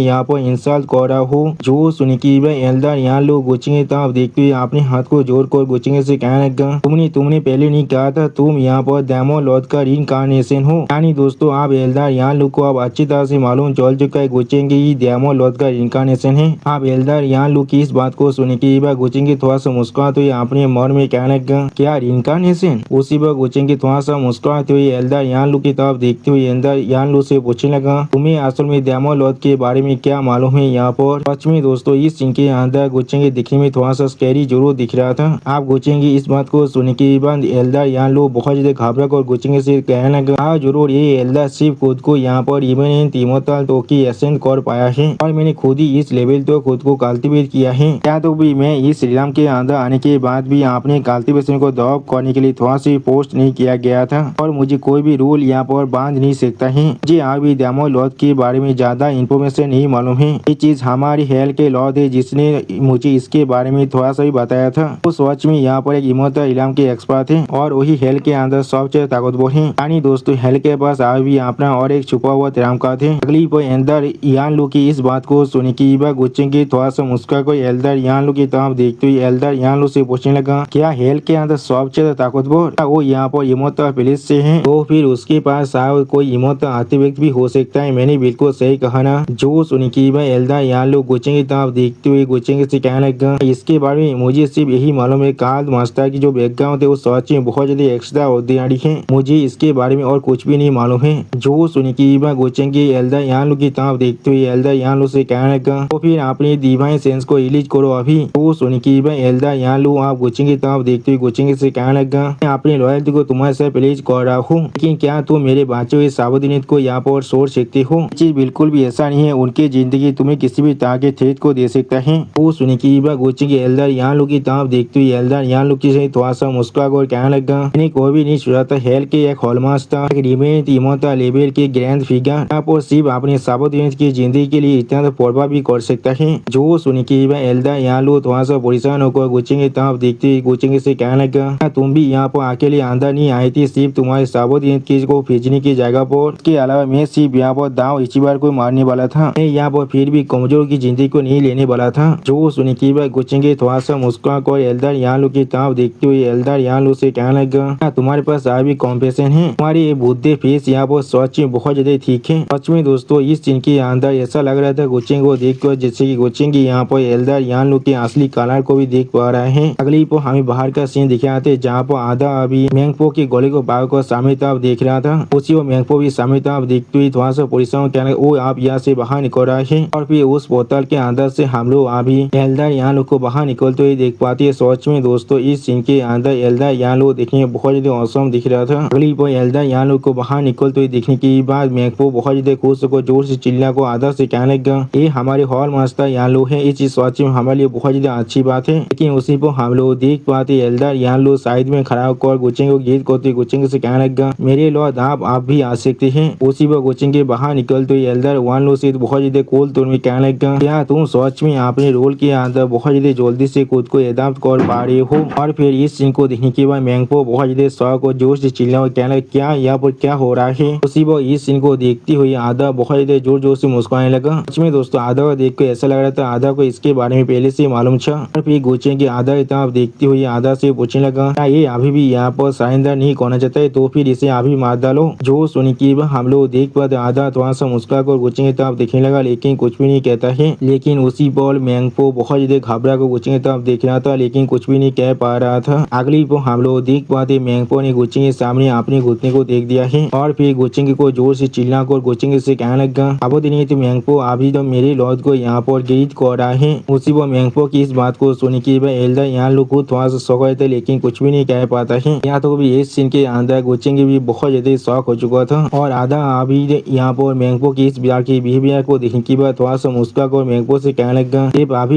यहाँ पर इंसल्ट कर रहा हूँ। जो सुन के एल्डर यान लू गोचिंग की तरफ देखते हुए अपने हाथ को जोड़कर गोचिंग से कहने लगा, तुमने पहले नहीं कहा था तुम यहाँ पर डेमो लॉर्ड का रिइंकार्नेशन हो? यानी दोस्तों आप एल्डर यान लू को अब अच्छी तरह से मालूम चल चुका है गोचिंग ही डेमो लॉर्ड का रिइंकार्नेशन है। आप एल्डर यान लू की इस बात को सुन के गोचिंग थोड़ा सा मुस्कुराते हुए अपने मन में कहने लगा, क्या रिइंकार्नेशन? उसी पर गोचिंग थोड़ा सा मुस्कुराते हुए एल्डर यान लू की तरफ देखते हुए एल्डर यान लू से पूछने लगा, तुम्हें असल में डेमो लॉर्ड के बारे में क्या मालूम है यहाँ पर? सच में दोस्तों इस सीन के अंदर गोचिंग दिखने में थोड़ा सा स्कैरी जरूर दिख रहा था। आप गोचिंग इस बात को सुनने के बाद एल्डर यान लू बहुत ज्यादा घबरा कर गोचिंग से कहने लगा, हाँ जरूर, ये एल्डर सिर्फ खुद को यहाँ पर इवन इमोर्टल तो की एसेंट कर पाया है और मैंने खुद ही इस लेवल तो खुद को कल्टिवेट किया है। क्या तो भी मैं इस रिलम के अंदर आने के बाद भी आपने कल्टिवेशन को डेवलप करने के लिए थोड़ा सी पोस्ट नहीं किया गया था और मुझे कोई भी रूल यहाँ पर बांध नहीं सकता है। मुझे अभी डेमो लॉर्ड के बारे में ज्यादा इन्फॉर्मेशन नहीं मालूम है। ये चीज हमारी हेल के लॉर्ड है जिसने मुझे इसके बारे में थोड़ा सा भी बताया था। वो सच में यहाँ पर एक इमोर्टल इलम के एक्सपर्ट है और वही हेल के अंदर सबसे ताकतवर है। यानी दोस्तों हेल के पास अभी अपना और एक छुपा हुआ तिरंगा थे। अगली पर एल्डर यान लू की इस बात को सुन के गोचिंग थोड़ा सा मुस्कुरा कर एल्डर यान लू की तरफ देखते हुए एल्डर यान लू से पूछने लगा, क्या हेल के अंदर सबसे ताकतवर वो यहाँ पर इमोर्टल प्लेस से है? तो फिर उसके पास शायद कोई इमोर्टल आर्टिफैक्ट भी हो सकता है। मैंने बिल्कुल सही कहा ना? जो सुन के एल्डर यान लू गोचिंग की तरफ देखते हुए गोचिंग से कहने लगा, इसके बारे में मुझे सिर्फ यही मालूम है कार्ल मास्टर की जो बैकग्राउंड है वो सच में बहुत ज्यादा एक्स्ट्रा ऑर्डिनरी है। मुझे इसके बारे में और कुछ भी नहीं मालूम है। जो सुन के गोचिंग एल्डर यान लू की तरफ देखते हुए एल्डर यान लू से कहने लगा, तो फिर अपने डिवाइन सेंस को रिलीज करो अभी। तो सुन के एल्डर यान लू आप गोचिंग की तरफ देखते हुए गोचिंग से कहने लगा, मैं अपनी लॉयल्टी को तुम्हारे साथ रिलीज कर रहा हूँ, लेकिन क्या तुम मेरे बच्चे हुए सावधानी को यहाँ पर छोड़ सकते हो? चीज बिल्कुल भी ऐसा नहीं है। उनकी जिंदगी तुम्हें किसी भी तरह के थ्रेट को दे सकता है। वो सुन के गोचिंग एल्डर यान लू की तरफ देखते हुए एल्डर यान लू की थोड़ा सा मुस्कुरा कर कहने लगा, मैंने कोई भी नहीं छुड़ा था हेल के एक हॉलमास्टर एक रिमेंट इमोर्टल लेवल के ग्रैंड फिगर यहाँ पर सिर्फ अपने सावधानी की जिंदगी के लिए इतना परवाह भी कर सकता है। जो सुन के एल्डर यान लू थोड़ा सा परेशान होकर गोचिंग की तरफ देखते हुए गोचिंग से कहने लगा, तुम भी यहाँ पर अकेले अंदर नहीं आई थी सिर्फ तुम्हारे सावधानी को भेजने की जगह पर? इसके अलावा मैं सिर्फ यहाँ पर दाव इसी बार को मारने वाला था। मैं यहाँ पर फिर भी कमजोर की जिंदगी को नहीं लेने वाला था। जो सुन के गोचिंग थोड़ा सा मुस्कुरा कर एल्डर यान लू की तरफ देखते हुए एल्डर यान लू से कहने लगा, तुम्हारे पास अभी कॉम्पेशन है? तुम्हारी बुद्धि फेस यहाँ पर सच में बहुत ज्यादा ठीक है। सच में दोस्तों इस सीन के अंदर ऐसा लग रहा था गोचिंग को देखकर जैसे कि गोचिंग यहाँ पर एल्डर यान लू के असली कलर को भी देख पा रहा है। अगली पर हमें बाहर का सीन दिखाते जहाँ पर आधा अभी मैंगपो की गोली को बाहर को सामने तरफ देख रहा था। उसी वो मैंगपो भी सामने तरफ देखते हुए थोड़ा सा परेशान कहने वो आप यहाँ से बाहर निकल रहा है और फिर उस बोतल के अंदर से हम लोग अभी एल्डर यान लू को बाहर निकलते हुए देख पाते है। सच में दोस्तों इस सीन के अंदर एल्डर यान लू देखने में बहुत ज्यादा औसम दिख रहा था। अगली पर एल्डर यान लू को बाहर निकलते हुए देखने के बाद मैंगपो बहुत ज्यादा खुश को जोर से चिल्ला को आधा से कहने लगा, ये हमारे हॉल मास्टर यान लू है। इस चीज सच में हमारे लिए बहुत ज्यादा अच्छी बात है। लेकिन उसी पर हम लोग देख पाते एल्डर यान लू साइड में खड़ा होकर गोचिंग को गीत करते गोचिंग से कहने लगा, मेरे लॉर्ड आप भी आ सकते हैं। उसी पर गोचिंग के बाहर निकलते हुए एल्डर यान लू से बहुत ज्यादा कोल तोड़ में कहने लगा, क्या तुम सच में अपने रोल के अंदर बहुत ज्यादा जल्दी से खुद को एडाप्ट कर पा रहे हो? और फिर इस सीन को देखने के बाद मैंगपो बहुत ज्यादा शौक और जोर से चिल्ला और कहने लगा, क्या यहाँ पर क्या हो रहा है? उसी पर इस सीन को देखती हुई आधा बहुत ज्यादा जोर जोर से मुस्कुराने लगा। सच में दोस्तों आधा को देख कर ऐसा लग रहा था आधा को इसके बारे में पहले से मालूम था। और फिर गोचिंग की आधा की तरफ देखती हुई आधा से पूछने लगा, क्या ये अभी भी यहाँ पर सरेंडर नहीं करना चाहता है? तो फिर इसे अभी मार डालो। जो सुन के हम लोग देख पाते आधा थोड़ा सा मुस्कुरा कर गोचिंग की तरफ देखने लगा लेकिन कुछ भी नहीं कहता है। लेकिन उसी पर मैंगपो बहुत ज्यादा घबरा कर गोचिंग की तरफ देख रहा था लेकिन कुछ भी नहीं कह पा रहा था। अगली पर हम लोग देख पाते मैंगपो ने गोचिंग के सामने अपने घुटने को देख दिया है और फिर गोचिंग को जोर से चिल्ला कर गोचिंग से कहने लगा, अब दिन तो मैंगपो अभी तो मेरे लॉर्ड को यहाँ पर गीत कर रहा है। उसी पर मैंगपो की इस बात को सुन के एल्डर यान लू को थोड़ा सा शौक थे लेकिन कुछ भी नहीं कह पाता है। यहाँ तो भी इस सीन के अंदर गोचिंग भी बहुत ज्यादा शौक हो चुका था और आधा अभी यहाँ पर मैंगपो की इस बिहार की बिहेवियर को देखने के बाद थोड़ा सा मुस्कुरा कर मैंगपो से कहने लगा,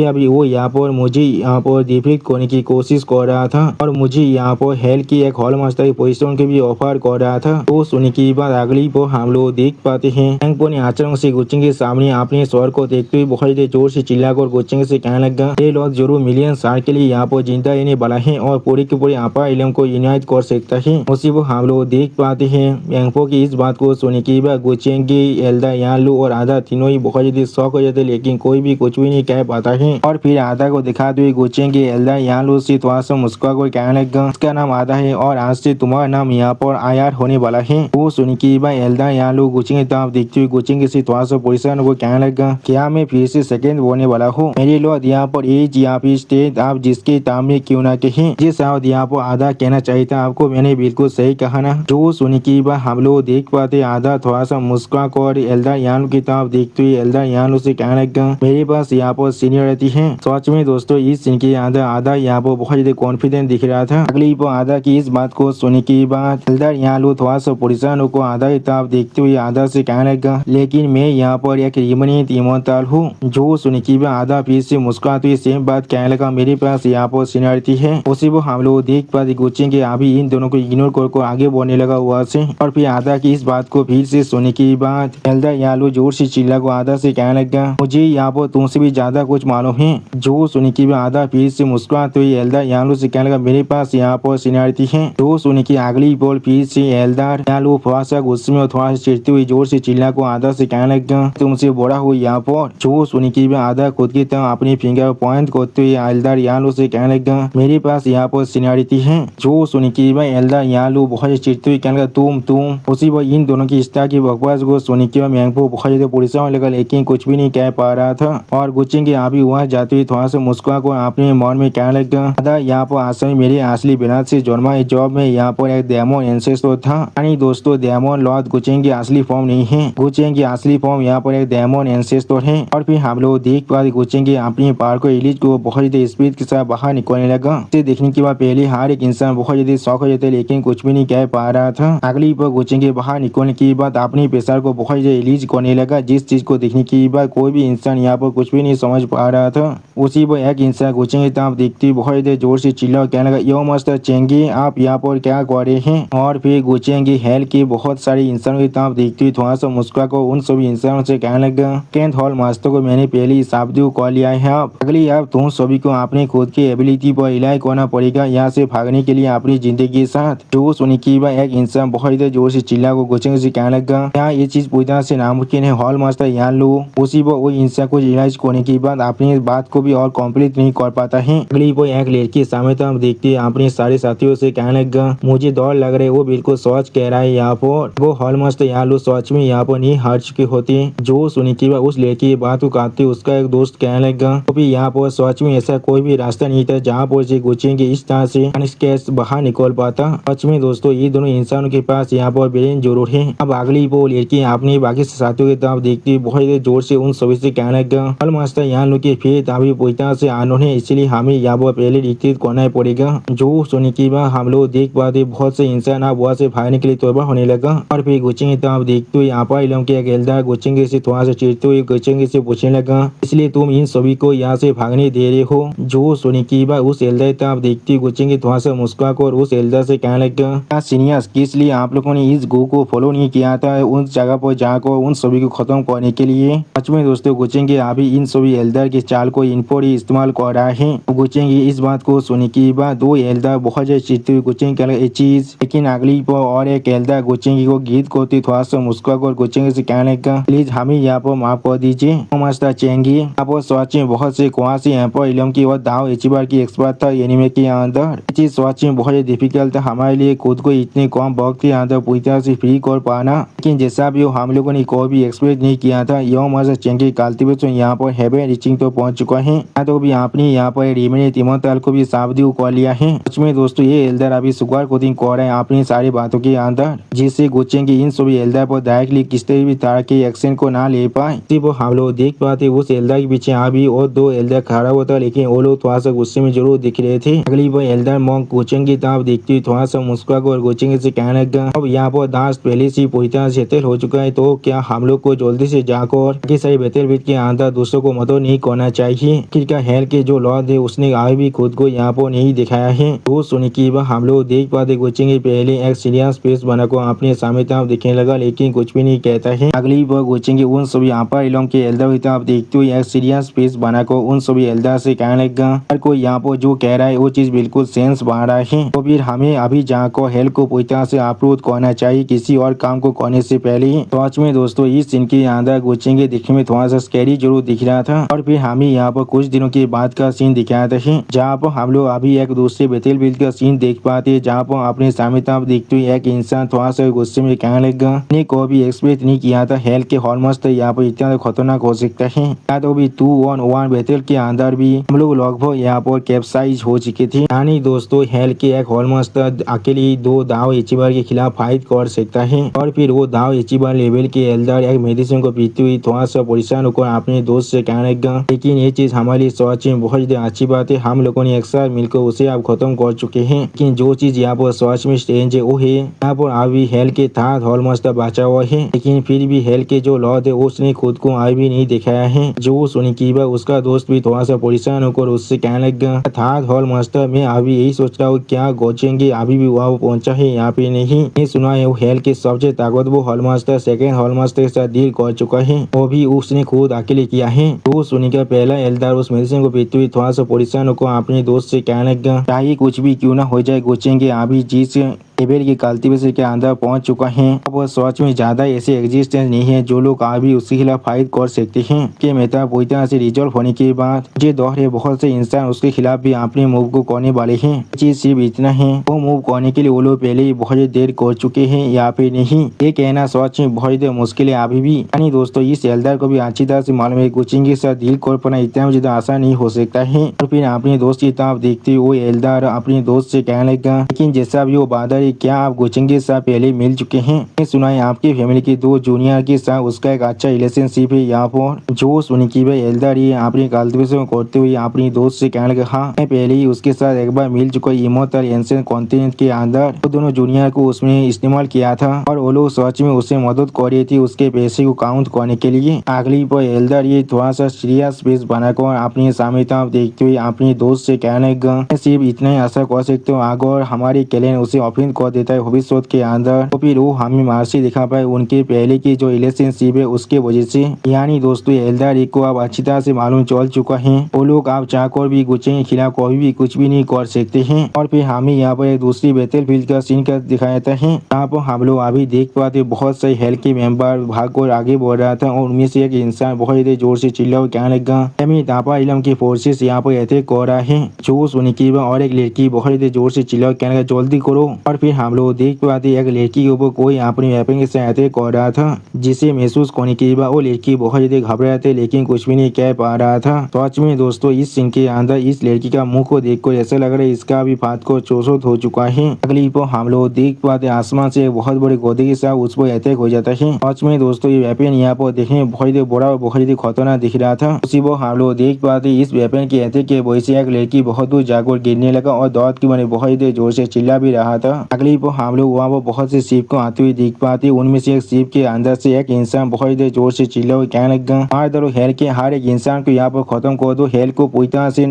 अभी वो यहाँ पर मुझे यहाँ पर डिफीट करने की कोशिश कर रहा था और मुझे यहाँ पर हेल की एक हॉल मास्टर की पोजीशन के भी ऑफर कर रहा था। तो सुनने के बाद अगली पर हम लोग देख पाते हैं मैंगपो ने आचरण से गोचिंग के सामने अपने स्वर को देखते हुए बहुत जोर से चिल्लाकर गोचिंग से कहने लगा, ये लोग जरूर मिलियन साल के लिए यहाँ पर जिंदा देने वाला है और पूरे के पूरे आपा इलम को यूनाइट कर सकता है। उसी वो हम लोग देख पाते हैं यांगपो की इस बात को सुनने के बाद गुचेंगी, एल्डर यानलू और आधा तीनों ही बहुत ज्यादा शौक हो जाते, लेकिन कोई भी कुछ भी नहीं कह पाता है। और फिर आधा को दिखाते हुए गुचेंगी एल्डर यानलू से थोड़ा सा मुस्कुरा कर कहने लगा, उसका नाम आधा है और आज से तुम्हारा नाम यहाँ पर आयार होने वाला है। वो सुन के बाद एल्डर यानलू गुचेंगी तरफ देखते हुए गुचेंगी से थोड़ा सा परेशान को कहने लगा, क्या मैं फिर से सेकंड होने वाला हूँ? मेरे लोग यहाँ पर एज या फिर स्टेट आप जिसके नाम में क्यों ना कहें, जिस आप यहाँ पर आधा कहना चाहिए था आपको, मैंने बिल्कुल सही कहा ना। जो सुन के बाद हम लोग देख पाते आधा थोड़ा सा मुस्कुरा कर एल्डर यानलू की तरफ देखते हुए एल्डर यानलू से कहने लगा, मेरे पास यहाँ पर सीनियरिटी है। सच में दोस्तों इस सीन के आधा यहाँ पर बहुत ज्यादा कॉन्फिडेंट दिख रहा था। अगली पर आधा की इस बात को सुनने के बाद एल्डर यानलू थोड़ा सा परेशान होकर आधा की तरफ देखते हुए आधा से कहने लगा, लेकिन मैं यहाँ पर एक रिमनीत इमोताल हूँ। जो सुन के बाद आधा फिर से मुस्कुराते हुए सेम बात कहने लगा, मेरे पास यहाँ पर सीनियरिटी है। उसी को हम लोग देख पाते गुचेंगे अभी इन दोनों को इग्नोर कर आगे बढ़ने लगा हुआ से। और फिर आधा की इस बात को फिर से सुनने के बाद एल्डर यानलू जोर से चिल्ला को आधा से कहने लगा, मुझे यहाँ पर तुमसे भी ज्यादा कुछ मालूम है। जो सुन के बाद आधा फिर से मुस्कुराते हुए एल्डर यानलू से कहने लगा, मेरे पास यहाँ पर सीनियरिटी है। जो सुन के अगली बोल फिर से एल्डर यानलू थोड़ा सा गुस्से में थोड़ा सा चिढ़ते हुए जोर से चिल्ला को आधा से कहने लगा, तुमसे बड़ा हो यहाँ पर। जो सुन के बाद आधा खुद की तरह अपनी फिंगर पॉइंट करते हुए एल्डर यानलू से कहने लगा, मेरे पास यहाँ पर सीनियरिटी है। जो सुन के बाद एल्डर यानलू बहुत चिढ़ते हुए कहने लगा, तुम। उसी वक्त इन दोनों की इस तरह की बकवास को सुन के यांगपो बहुत ज्यादा परेशान होने लगा, लेकिन कुछ भी नहीं कह पा रहा था। और गुचेंगे अभी वहाँ जाते हुए थोड़ा सा मुस्कुरा को अपने मन में कहने लगा, आधा यहाँ पर असली मेरे असली बिना से जन्मा इस जॉब में यहाँ पर एक डेमन एंसेस्टर था। यानी दोस्तों डेमन लॉर्ड गुचेंगे असली फॉर्म नहीं है, गुचेंगे असली फॉर्म यहाँ पर एक डेमन एंसेस्टर है। और फिर हम लोग देख पाते गुचेंगे अपनी पावर को रिलीज को बहुत ज्यादा स्पीड के साथ बाहर निकलने लगा। इसे देखने के बाद पहले हर एक इंसान बहुत ज्यादा शौक हो जाते, लेकिन कुछ भी नहीं कह पा रहा था। अगली पर गुचेंगे बाहर निकलने के बाद अपनी प्रेशर को बहुत ज्यादा रिलीज करने लगा, जिस चीज को देखने के बाद कोई भी इंसान यहाँ पर कुछ भी नहीं समझ पा रहा था। उसी पर एक इंसान गुचेंगे तरफ देखते बहुत ज्यादा जोर से चिल्ला कहने लगा, यो मास्टर चेंगी आप यहाँ पर क्या कर रहे हैं? और फिर गुचेंगे हेल के बहुत सारे इंसानों की तरफ देखते हुए थोड़ा सा मुस्कुरा को उन सभी इंसानों से कहने लगा, केंट हॉल मास्टर को मैंने पहले ही साबित कर लिया है। अगली आप तुम सभी को अपने खुद की एबिलिटी पर इलाज करना पड़ेगा यहाँ से भागने के लिए अपनी जिंदगी के साथ। जो सुनी की एक इंसान बहुत ज्यादा जोर से चिल्ला को गुचेंगे से कहने लगा, क्या ये चीज पूरी तरह से नामुमकिन है हॉल मास्टर यानलू? उसी पर वो इंसान को इलाज करने के बाद अपनी बात को भी और कम्प्लीट नहीं कर पाता है। अगली वो एक लड़की सामने तरफ देखती है अपने सारे साथियों से कहने लगा, मुझे डर लग रहा है। वो बिल्कुल सच कह रहा है यहाँ पर वो हॉल मास्टर यानलू सच में यहाँ पर नहीं हार चुके होते। जो सुनी की उस लड़की की बात को काटते उसका एक दोस्त कहने लगा, तो यहाँ पर सच में ऐसा कोई भी रास्ता नहीं था जहाँ पर से गुचेंगे इस तरह से बाहर निकल पाता। सच में दोस्तों ये दोनों इंसानों के पास यहाँ पर ब्रेन जरूर है। अब अगली वो लड़की अपने बाकी साथियों की तरफ देखती बहुत जोर से उन सभी से कहने लगा, हॉल मास्टर यानलू के फेत अभी पूरी तरह से आनोन है, इसलिए हमें यहाँ पर पहले रिट्रीट करना पड़ेगा। जो सुनी की बात हम लोग देख पाते बहुत से इंसान अब वहाँ से भागने के लिए तैयार होने लगा। और फिर गुचेंगे तरफ देखते हुए यहाँ पर इलम के एक एल्डर गुचेंगे से थोड़ा सा चिढ़ते हुए गुचेंगे से पूछने लगा, इसलिए तुम इन सभी को यहाँ से भागने दे रहे हो? जो सुनी की बात उस एल्डर तरफ देखते हुए गुचेंगे थोड़ा सा मुस्कुरा कर उस एल्डर से कहने लगा, सीनियर्स किस लिए आप लोगों ने इस गो को फॉलो नहीं किया था उस जगह पर जाकर उन सभी को खत्म करने के लिए? सच में दोस्तों गुचेंगे अभी इन सभी एल्डर के चाल को इन पर ही इस्तेमाल कर रहा है। गुचेंगे इस बात को सुनने के बाद दो एल्डर बहुत ज्यादा चिढ़ते हुए गुचेंगे ये चीज, लेकिन अगली पर और एक एल्डर गुचेंगे को गीत करते थोड़ा सा मुस्कुरा कर गुचेंगे से कहने लगा, प्लीज हमें यहाँ पर माफ कर दीजिए मास्टर चेंगी। यहाँ पर सच में बहुत से कुआसी यहाँ पर इलम की और दाव एचिबार की एक्सपर्ट था एनिमे के अंदर। चीज सच में बहुत डिफिकल्ट था हमारे लिए खुद को इतने कम वक्त के अंदर पूरी तरह से फ्री कर पाना, लेकिन जैसा भी हम लोगों ने कोई भी एक्सपेक्ट नहीं किया था। यो मास्टर चेंगी कल्टीवेशन यहाँ पर हेवन रीचिंग तो पहुंच चुका है, तो भी आपने यहाँ पर रिमेनी तिमोताल को भी सावधान कर लिया है। सच में दोस्तों ये एल्डर अभी सुगार कोटिंग कर रहे हैं अपनी सारी बातों के अंदर, जिससे गुचेंगे इन सभी एल्डर पर डायरेक्टली किसी भी तरह के एक्शन को ना ले पाए। सिर्फ हम लोग देख पाते उस एल्डर के पीछे अभी और दो एल्डर खड़ा होता, लेकिन वो लोग थोड़ा सा गुस्से में जरूर दिख रहे थे। अगली वो एल्डर मॉन्क गुचेंगे तरफ देखते हुए थोड़ा सा मुस्कुरा कर गुचेंगे से कहने लगा, अब यहाँ पर दास पहले से पूरी तरह सेटल हो चुका है, तो क्या हम लोग को जल्दी से जाकर सारी बैटलफील्ड के अंदर दूसरों को मदद नहीं करना चाहिए? क्योंकि हेल के जो लॉर्ड है उसने अभी भी खुद को यहाँ पर नहीं दिखाया है। तो सुनी की बात हम लोग देख पाते गुचेंगे पहले एक सीरियस फेस बनाकर अपने सामने तरफ दिखने लगा, लेकिन कुछ भी नहीं कहता है। अगली बार गुचेंगे उन सभी अपर इलम के एल्डर की तरफ देखते हुए एक सीरियस फेस बनाकर उन सभी एल्डर से कहने लगा, हर कोई यहाँ पर जो कह रहा है वो चीज बिल्कुल सेंस बना रहा है। तो फिर हमें अभी जाकर हेल को पूरी तरह से अप्रूव करना चाहिए किसी और काम को करने से पहले ही। तो आज में दोस्तों इस सीन के अंदर गुचेंगे दिखने में थोड़ा सा स्कैरी जरूर दिख रहा था। और फिर हमें यहाँ पर कुछ दिनों के बाद का सीन दिखाया था जहाँ पर हम लोग अभी एक दूसरे बैटलफील्ड का सीन देख पाते हैं जहाँ पर अपने सामने तरफ देखते हुए एक इंसान थोड़ा सा गुस्से में कहने लगा ने को भी एक्सपेक्ट नहीं किया था हेल के हॉलमोस्ट यहाँ पर इतना खतरनाक हो सकता है। या तो भी 2-on-1 बैटल के अंदर भी हम लोग लगभग यहाँ पर कैप्साइज हो चुके थे। यानी दोस्तों हेल के एक हॉलमोस्ट अकेले 2 दाव एचीबर के खिलाफ फाइट कर सकता है। और फिर वो दाव एचीबर लेवल के एल्डर एक मेडिसिन को पीती हुई थोड़ा सा परेशान होकर अपने दोस्त से कहने लगा लेकिन ये चीज हमारे लिए सच में बहुत अच्छी बात है, हम लोगों ने एक साथ मिलकर उसे अब खत्म कर चुके हैं। लेकिन जो चीज यहाँ पर सच में स्ट्रेंज है वो है यहाँ पर अभी हेल के था ऑलमोस्ट बचा हुआ है लेकिन फिर भी हेल के जो लॉर्ड है उसने खुद को अभी भी नहीं दिखाया है। जो सुनिकीबा उसका दोस्त भी थोड़ा सा परेशान होकर उससे कहने लगा था हॉल मास्टर मैं अभी यही सोच रहा हूँ क्या गोचेंगे अभी भी वहाँ पहुंचा है यहाँ पे नहीं सुना है वो हेल के सबसे ताकतवर hall master second hall master के साथ डील कर चुका है वो भी उसने खुद अकेले किया है। तो सुनिका पहला एल्डर उस मेडिसिन को पीते हुए थोड़ा सा परेशान होकर अपने दोस्त से कहने लगा चाहे कुछ भी क्यों ना हो जाए गोचेंगे अभी जिस लेवल की कल्टीवेशन के अंदर पहुंच चुका है अब वो सोच में ज्यादा ऐसे एग्जिस्टेंस नहीं है जो लोग अभी उसके खिलाफ फाइट कर सकते हैं। के मेहता पूरी तरह से रिजॉल्व होने के बाद मुझे दौर है बहुत से इंसान उसके खिलाफ भी अपने मूव को करने वाले हैं। चीज सिर्फ इतना है वो मूव करने के लिए वो लोग पहले ही बहुत देर कर चुके हैं या फिर नहीं ये कहना सोच में बहुत मुश्किल है अभी भी। यानी दोस्तों इस एल्डर को भी अच्छी तरह से मालूम है कोचिंग के साथ डील कर पाना इतना ज्यादा आसान नहीं हो सकता है। और फिर अपने दोस्त की तरफ देखते हुए वो एल्डर अपने दोस्त से कहने लगा लेकिन जैसा भी वो बादल क्या आप गोचिंग के साथ पहले मिल चुके हैं सुना है आपकी फैमिली के 2 जूनियर के साथ उसका एक अच्छा रिलेशनशिप है यहाँ पर। जो सुनिकीबा एल्डर ये अपनी कल्टीवेशन करते हुए अपनी दोस्त से कहने लगा हाँ मैं पहले ही उसके साथ एक बार मिल चुका इमोर्टल एंशिएंट कॉन्टिनेंट के अंदर वो दोनों जूनियर को उसमें इस्तेमाल किया था और वो लोग सच में उसे मदद कर रही थी उसके पैसे को काउंट करने के लिए। अगली पर एल्डर ये थोड़ा सा सीरियस फेस बनाकर अपने सामने तरफ देखते हुए अपने दोस्त से कहने लगा सिर्फ इतना ही आशा कर सकते हो अगर हमारे कैलेन उसे ऑफेंड कर देता है भविष्य के अंदर तो फिर वो हमें मार्सी दिखा पाए उनके पहले की जो रिलेशनशिप है उसके वजह से। यानी दोस्तों एल्डर एक को अब अच्छी तरह से मालूम चल चुका है वो लोग आप चाहकर भी गुच्चे के खिलाफ कभी भी कुछ भी नहीं कर सकते हैं। और फिर हमें यहाँ पर एक दूसरी बैटलफील्ड का सीन का दिखाया जाता है यहाँ पर हम लोग अभी देख पाते बहुत सारे हेल के मेंबर भाग कर आगे बढ़ रहा था और उनमें से एक इंसान बहुत ही जोर से चिल्ला कहने लगा तापा इलम की फोर्सेस यहाँ पर अटैक कर रहा है। जो सुनिकीबा और एक लड़की बहुत ही जोर से चिल्ला कहने लगा जल्दी करो। और फिर हम लोग देख पाते एक लड़की के ऊपर कोई अपनी वेपन के साथ अटैक कर रहा था जिसे महसूस करने के बाद वो लड़की बहुत ज्यादा घबरा थे लेकिन कुछ भी नहीं कह पा रहा था। सच में दोस्तों इस सीन के अंदर इस लड़की का मुंह को देखकर ऐसा लग रहा है इसका भी फात को चौसठ हो चुका है। अगली पर हम लोग देख पाते आसमान से बहुत बड़े गोदे के साथ उस पर अटैक हो जाता है। सच में दोस्तों ये वेपन यहाँ पर देखने में बहुत बड़ा और बहुत ही खतरनाक दिख रहा था। उसी पर हम लोग देख पाते इस वेपन के अटैक के वजह से एक लड़की बहुत दूर जाकर गिरने लगा और दौड़ की बने बहुत ही जोर से चिल्ला भी रहा था। अगली पर हम लोग वहाँ पर बहुत से शिप को आते हुए देख पाते उनमें से एक शिप के अंदर से एक इंसान बहुत ही जोर से चिल्ला हुआ कहने लगा मार दो हेल के हर एक इंसान को यहाँ पर खत्म कर दो हेल को पूरी तरह से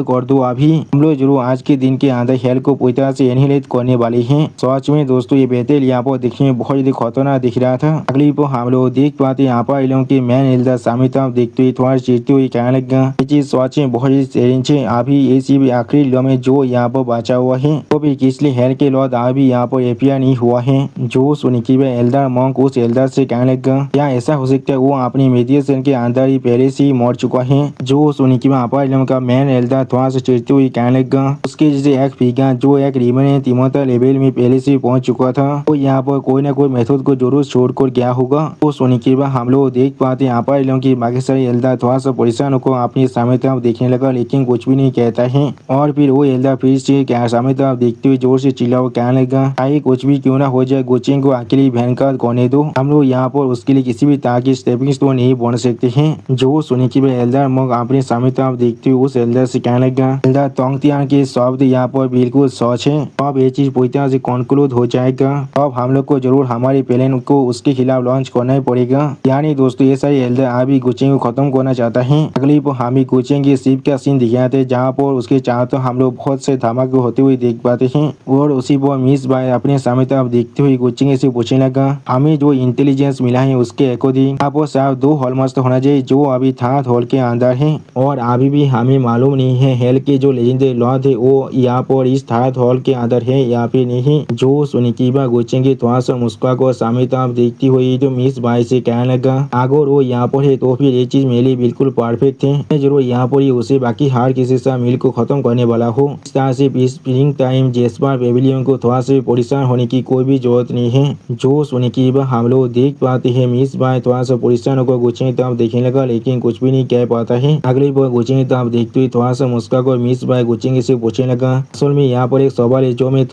कर दो। अभी हम लोग जरूर आज के दिन के अंदर हेल को पूरी तरह से एनिहिलेट करने वाले हैं। सच में दोस्तों ये बैटल यहाँ पर देखने में बहुत ही खतरनाक दिख रहा था। अगली पर हम लोग देख पाते यहाँ पर लोगों की मैन एल्डर सामने तरफ देखते हुए थोड़ा चिड़ते हुए कहने लगा ये चीज सच में बहुत ही चैलेंज है अभी ये सिर्फ आखिरी लो में जो यहाँ पर बचा हुआ है वो भी इसलिए हेल के लॉर्ड अभी यहाँ पर एपियर नहीं हुआ है। जो सुनिकीबा एल्डर मॉन्क उस एल्डर से कहने लगा क्या ऐसा हो सकता है वो अपनी मेडिटेशन के अंदर ही पहले से ही मर चुका है। जो सुनिकीबा अपाइलम का मैन एल्डर थोड़ा सा चिड़ते हुए कहने लगा उसके जैसे एक फिगर जो एक रिमेनेंट इमोर्टल लेवल में पहले से पहुंच चुका था वो यहाँ पर कोई ना कोई मेथड को जरूर छोड़कर गया होगा। तो सुनिकीबा हम लोग देख पाते हैं अपाइलम की बाकी सारे एल्डर थोड़ा सा परेशान होकर अपनी सामने तरफ देखने लगा लेकिन कुछ भी नहीं कहता है। और फिर वो एल्डर फिर से सामने तरफ देखते हुए जोर से चिल्ला हुआ कहने लगा चाहे कुछ भी क्यों ना हो जाए गोचिंग को अकेले भयंकर करने दो हम लोग यहाँ पर उसके लिए किसी भी तरह की स्टेपिंग स्टोन नहीं बन सकते हैं। जो सुनिकीबा एल्डर मग अपने सामने तरफ देखते हुए उस एल्डर से कहने लगा एल्डर तोंगतियान के शब्द यहाँ पर बिल्कुल सच है अब ये चीज पूरी तरह से कंक्लूड हो जाएगा अब हम लोग को जरूर हमारे प्लान को उसके खिलाफ लॉन्च करना ही पड़ेगा। यानी दोस्तों ये सारे एल्डर अभी गोचिंग को खत्म करना चाहता है। अगली पर हमें गोचिंग की शिप का सीन दिखाते जहाँ पर उसके चाहते हम लोग बहुत से धमाके होते हुए देख पाते हैं और उसी पर मिस बाय अपने सामने तरफ देखते हुए गोचिंग से पूछने लगा हमें जो इंटेलिजेंस मिला है उसके अकॉर्डिंग आपको सिर्फ 2 हॉलमास्ट होना चाहिए जो अभी था हॉल के अंदर है और अभी भी हमें मालूम नहीं है हेल के जो लेजेंडरी लॉर्ड है वो यहाँ पर इस थार्ड हॉल के अंदर है या फिर नहीं। जो सुनिकिबा गोचेंगे थोड़ा सा मुस्कुरा को सामने तरफ देखती हुई तो मिस बाई से कहने लगा अगर वो यहाँ पर है तो फिर ये चीज मेरे लिए बिल्कुल परफेक्ट है। मैं जरूर यहाँ पर ही उसे बाकी हर किसी से मिल को खत्म करने वाला हूँ। इस तरह से स्प्रिंग टाइम जेस्पर पेविलियन को थोड़ा से परेशान होने की कोई भी जरूरत नहीं है। जो सुनिकिबा हम लोग देख पाते हैं मिस बाई थोड़ा सा परेशान होकर गोचेंगे तरफ देखने लगा लेकिन कुछ भी नहीं कह पाता है। अगली बार गोचेंगे तरफ देखते हुए थोड़ा सा मुस्कुरा कर मिस बाई गोचेंगे से पूछने लगा असल में यहाँ पर एक सवाल है जो मैं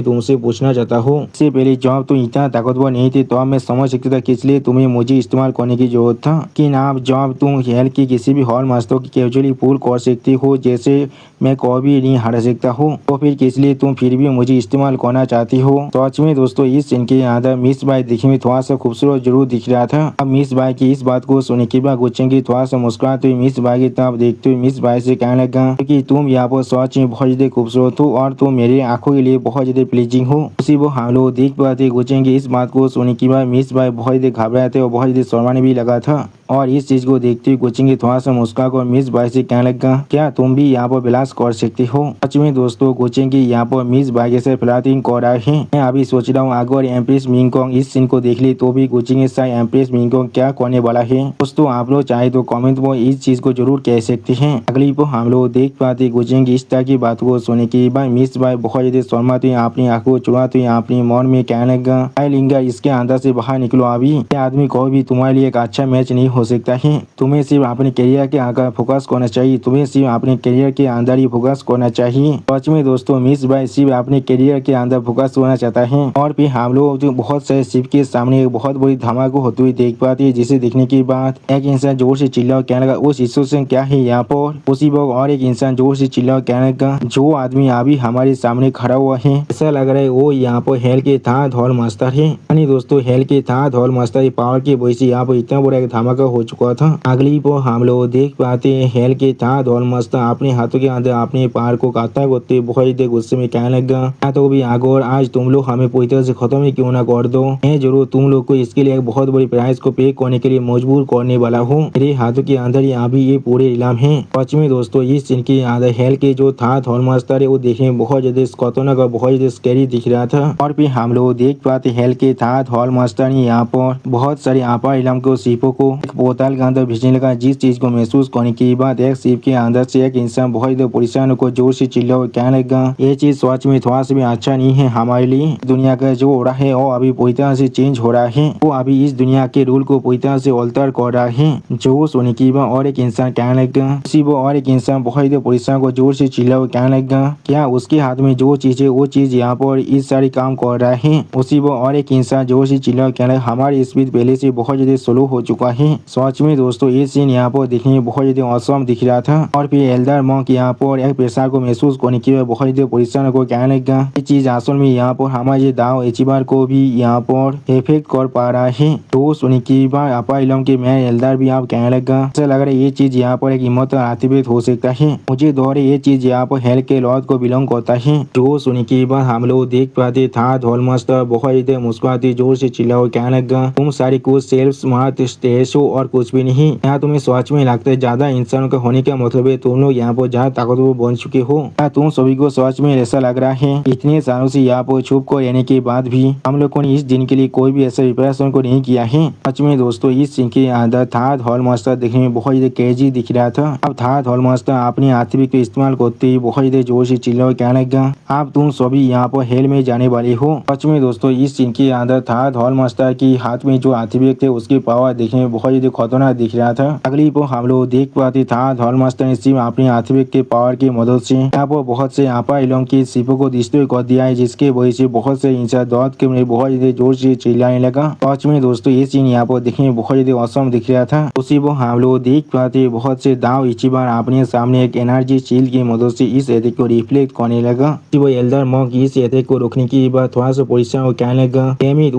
तुमसे पूछना चाहता हूँ। इससे पहले जब तुम इतना ताकतवर नहीं थे तो अब मैं समझ सकता था कि इसलिए तुम्हें मुझे इस्तेमाल करने की जरूरत था कि ना जब तुम हेल की किसी भी हॉल मास्टर की कैजुअली पुल कर सकती हो जैसे मैं कभी नहीं हरा सकता हूँ तो फिर किस लिए तुम फिर भी मुझे इस्तेमाल करना चाहती हो। तो सच में दोस्तों इस सीन के अंदर मिस बाई दिखने में थोड़ा सा खूबसूरत जरूर दिख रहा था। अब मिस बाई की इस बात को सुनिकिबा गोचेंगे थोड़ा सा मुस्कुराते हुए मिस बाई की तरफ देखते हुए मिस बाई से कहने लगा कि तुम यहाँ पर सच में बहुत ज्यादा खूबसूरत हो और तुम मेरे आंखों के लिए बहुत ज्यादा प्लीजिंग हो। उसी वो हम लोग देख पाते गोचेंगे इस बात को सुनिकिबा मिस बाई बहुत ज्यादा घबराए थे और बहुत ज्यादा शर्माने भी लगा था और इस चीज को देखते हुए गोचेंगे थोड़ा सा मुस्कुरा कर मिस बाई से कहने लगा क्या तुम भी यहाँ पर विलास कर सकती हो। सच में दोस्तों गोचेंगे यहाँ पर मिस बाई के साथ फ्लर्टिंग कर रहे हैं। मैं अभी सोच रहा हूँ अगर एम्प्रेस मिंगकोंग इस सीन को देख ली तो भी गोचेंगे शायद एम्प्रेस मिंगकोंग क्या करने वाला है। दोस्तों आप लोग चाहे तो कमेंट में इस चीज को जरूर कह सकते हैं। अगली पर हम लोग देख पाते गोचेंगे इस तरह की बात को सुने की मिस बाई बहुत ज्यादा शर्माते अपनी आंखों चुराते अपने मन में कहने लगा आई लिंगा इसके अंदर से बाहर निकलो अभी आदमी को भी तुम्हारे लिए एक अच्छा मैच नहीं हो सकता है। तुम्हें सिर्फ अपने करियर के आगे फोकस करना चाहिए। तुम्हें सिर्फ अपने करियर के अंदर ही फोकस करना चाहिए। सच में दोस्तों मिस बाई सिर्फ अपने करियर के अंदर फोकस करना चाहता है और फिर हम लोग जो बहुत सारे शिप के सामने एक बहुत बड़ी धमाका होते हुए देख पाते हैं जिसे देखने के बाद एक इंसान जोर से चिल्ला कहने लगा उस सिचुएशन क्या है यहाँ पर। उसी वक्त और एक इंसान जोर से चिल्ला कहने लगा जो आदमी अभी हमारे सामने खड़ा हुआ है ऐसा लग रहा है वो यहाँ पर हेल के थार्ड हॉल मास्टर है। यानी दोस्तों हेल के थार्ड हॉल मास्टर पावर की वजह से यहाँ पर इतना बड़ा एक धमाका हो चुका था। अगली पर हम लोग देख पाते हैं हेल के थार्ड हॉल मास्टर अपने हाथों के अंदर अपने पार को काटता करते बहुत गुस्से में कहने लगा या तो भी अगर आज तुम लोग हमें पूरी तरह से खत्म ही क्यों ना कर दो मैं जरूर तुम लोग को इसके लिए एक बहुत बड़ी प्राइस को पे करने के लिए मजबूर करने वाला हूँ। मेरे हाथों के अंदर ही अभी ये पूरे इलाम है। सच में दोस्तों इस सीन के अंदर हेल के जो थार्ड हॉल मास्टर है वो देखने में बहुत ज्यादा खतरनाक और बहुत ज्यादा स्कैरी दिख रहा था। और फिर हम लोग देख पाते हेल के थार्ड हॉल मास्टर ने यहाँ पर बहुत सारे आपार इलाम को शिपों को एक पोर्टल के अंदर भेजने लगा जिस चीज को महसूस करने के बाद एक शिप के अंदर से एक इंसान बहुत ज्यादा परेशान को जोर से चिल्ला कहने लगा ये चीज सच में थोड़ा सा भी अच्छा नहीं है हमारे लिए। दुनिया का जो हो रहा है वो अभी पूरी तरह से चेंज हो रहा है। वो अभी इस दुनिया के रूल को पूरी तरह से अल्टर कर रहा है। जो सुनिकिबा और एक इंसान कहने लगा उसी वो और एक इंसान बहुत ज्यादा परेशान को जोर से चिल्ला कहने लगा क्या उसके हाथ में जो चीज है वो चीज यहाँ पर इस सारी काम कर रहा है। उसी वो और एक इंसान जोर से चिल्ला कहने लगा हमारी स्पीड पहले से बहुत ज्यादा स्लो हो चुका है। सच में दोस्तों ये सीन यहाँ पर देखने में बहुत ज्यादा औसम दिख रहा था। और फिर एल्डर मॉन्क यहाँ पर एक प्रेशर को महसूस करने के बाद बहुत ज्यादा परेशान को कहने लगा ये चीज असल में यहाँ पर हमारे दाव एचिबार को भी यहाँ पर इफेक्ट कर पा रहा है। तो सुनिकिबा आपा इलम के मैं एल्डर भी आप कहने लगा ऐसा लग रहा है ये चीज यहाँ पर एक हिम्मत आतिबित हो सकता है। मुझे दोहरे ये चीज यहाँ पर हेल के लॉर्ड को बिलोंग करता है। जो सुनिकिबा हम लोग देख पाते था हॉल मास्टर बहुत ज्यादा मुस्कुराते जोर से चिल्लाओ कहने लगा तुम सारी कुछ सेल्फ स्मार्ट स्टेज हो और कुछ भी नहीं। यहाँ तुम्हें सोच में लगता है ज्यादा इंसानों का होने का मतलब है तुम लोग यहाँ पर ज्यादा ताकतवर बन चुके हो। तुम सभी को सोच में ऐसा लग रहा है इतने सालों से यहाँ पर छुप कर रहने के बाद भी हम लोगों ने इस दिन के लिए कोई भी ऐसा प्रिपरेशन को नहीं किया है। सच में दोस्तों इस सीन के अंदर थार्ड हॉल मास्टर देखने में बहुत ज्यादा क्रेजी दिख रहा था। अब थार्ड हॉल मास्टर अपने आत्मिक को इस्तेमाल करते ही बहुत ज्यादा जोर से चिल्ला कहने लगा आप तुम सभी यहाँ पर हेल में जाने वाले हो। सच में दोस्तों इस सीन के अंदर थार्ड हॉल मास्टर की हाथ में जो आत्मिक थे उसकी पावर देखने में बहुत ज्यादा खतरनाक दिख रहा था। अगली पर हम लोग देख पाते थार्ड हॉल मास्टर ने सिर्फ अपने आत्मिक के पावर की मदद से यहाँ पर बहुत से आपा इलम की शिपों को डिस्ट्रॉय कर दिया है जिसके वजह से बहुत से इंसान दौड़ के में बहुत ज्यादा जोर से चिल्लाने लगा। सच में दोस्तों ये सीन यहाँ पर देखने में बहुत ज्यादा औसम दिख रहा था। उसी वो हम लोग देख पाते बहुत से दाव इचिबार अपने सामने एक एनर्जी शील्ड की मदद से इस अटैक को रिफ्लेक्ट करने लगा। वो एल्डर मॉन्क इस अटैक को रोकने की बाद थोड़ा सा परेशान हो कहने लगा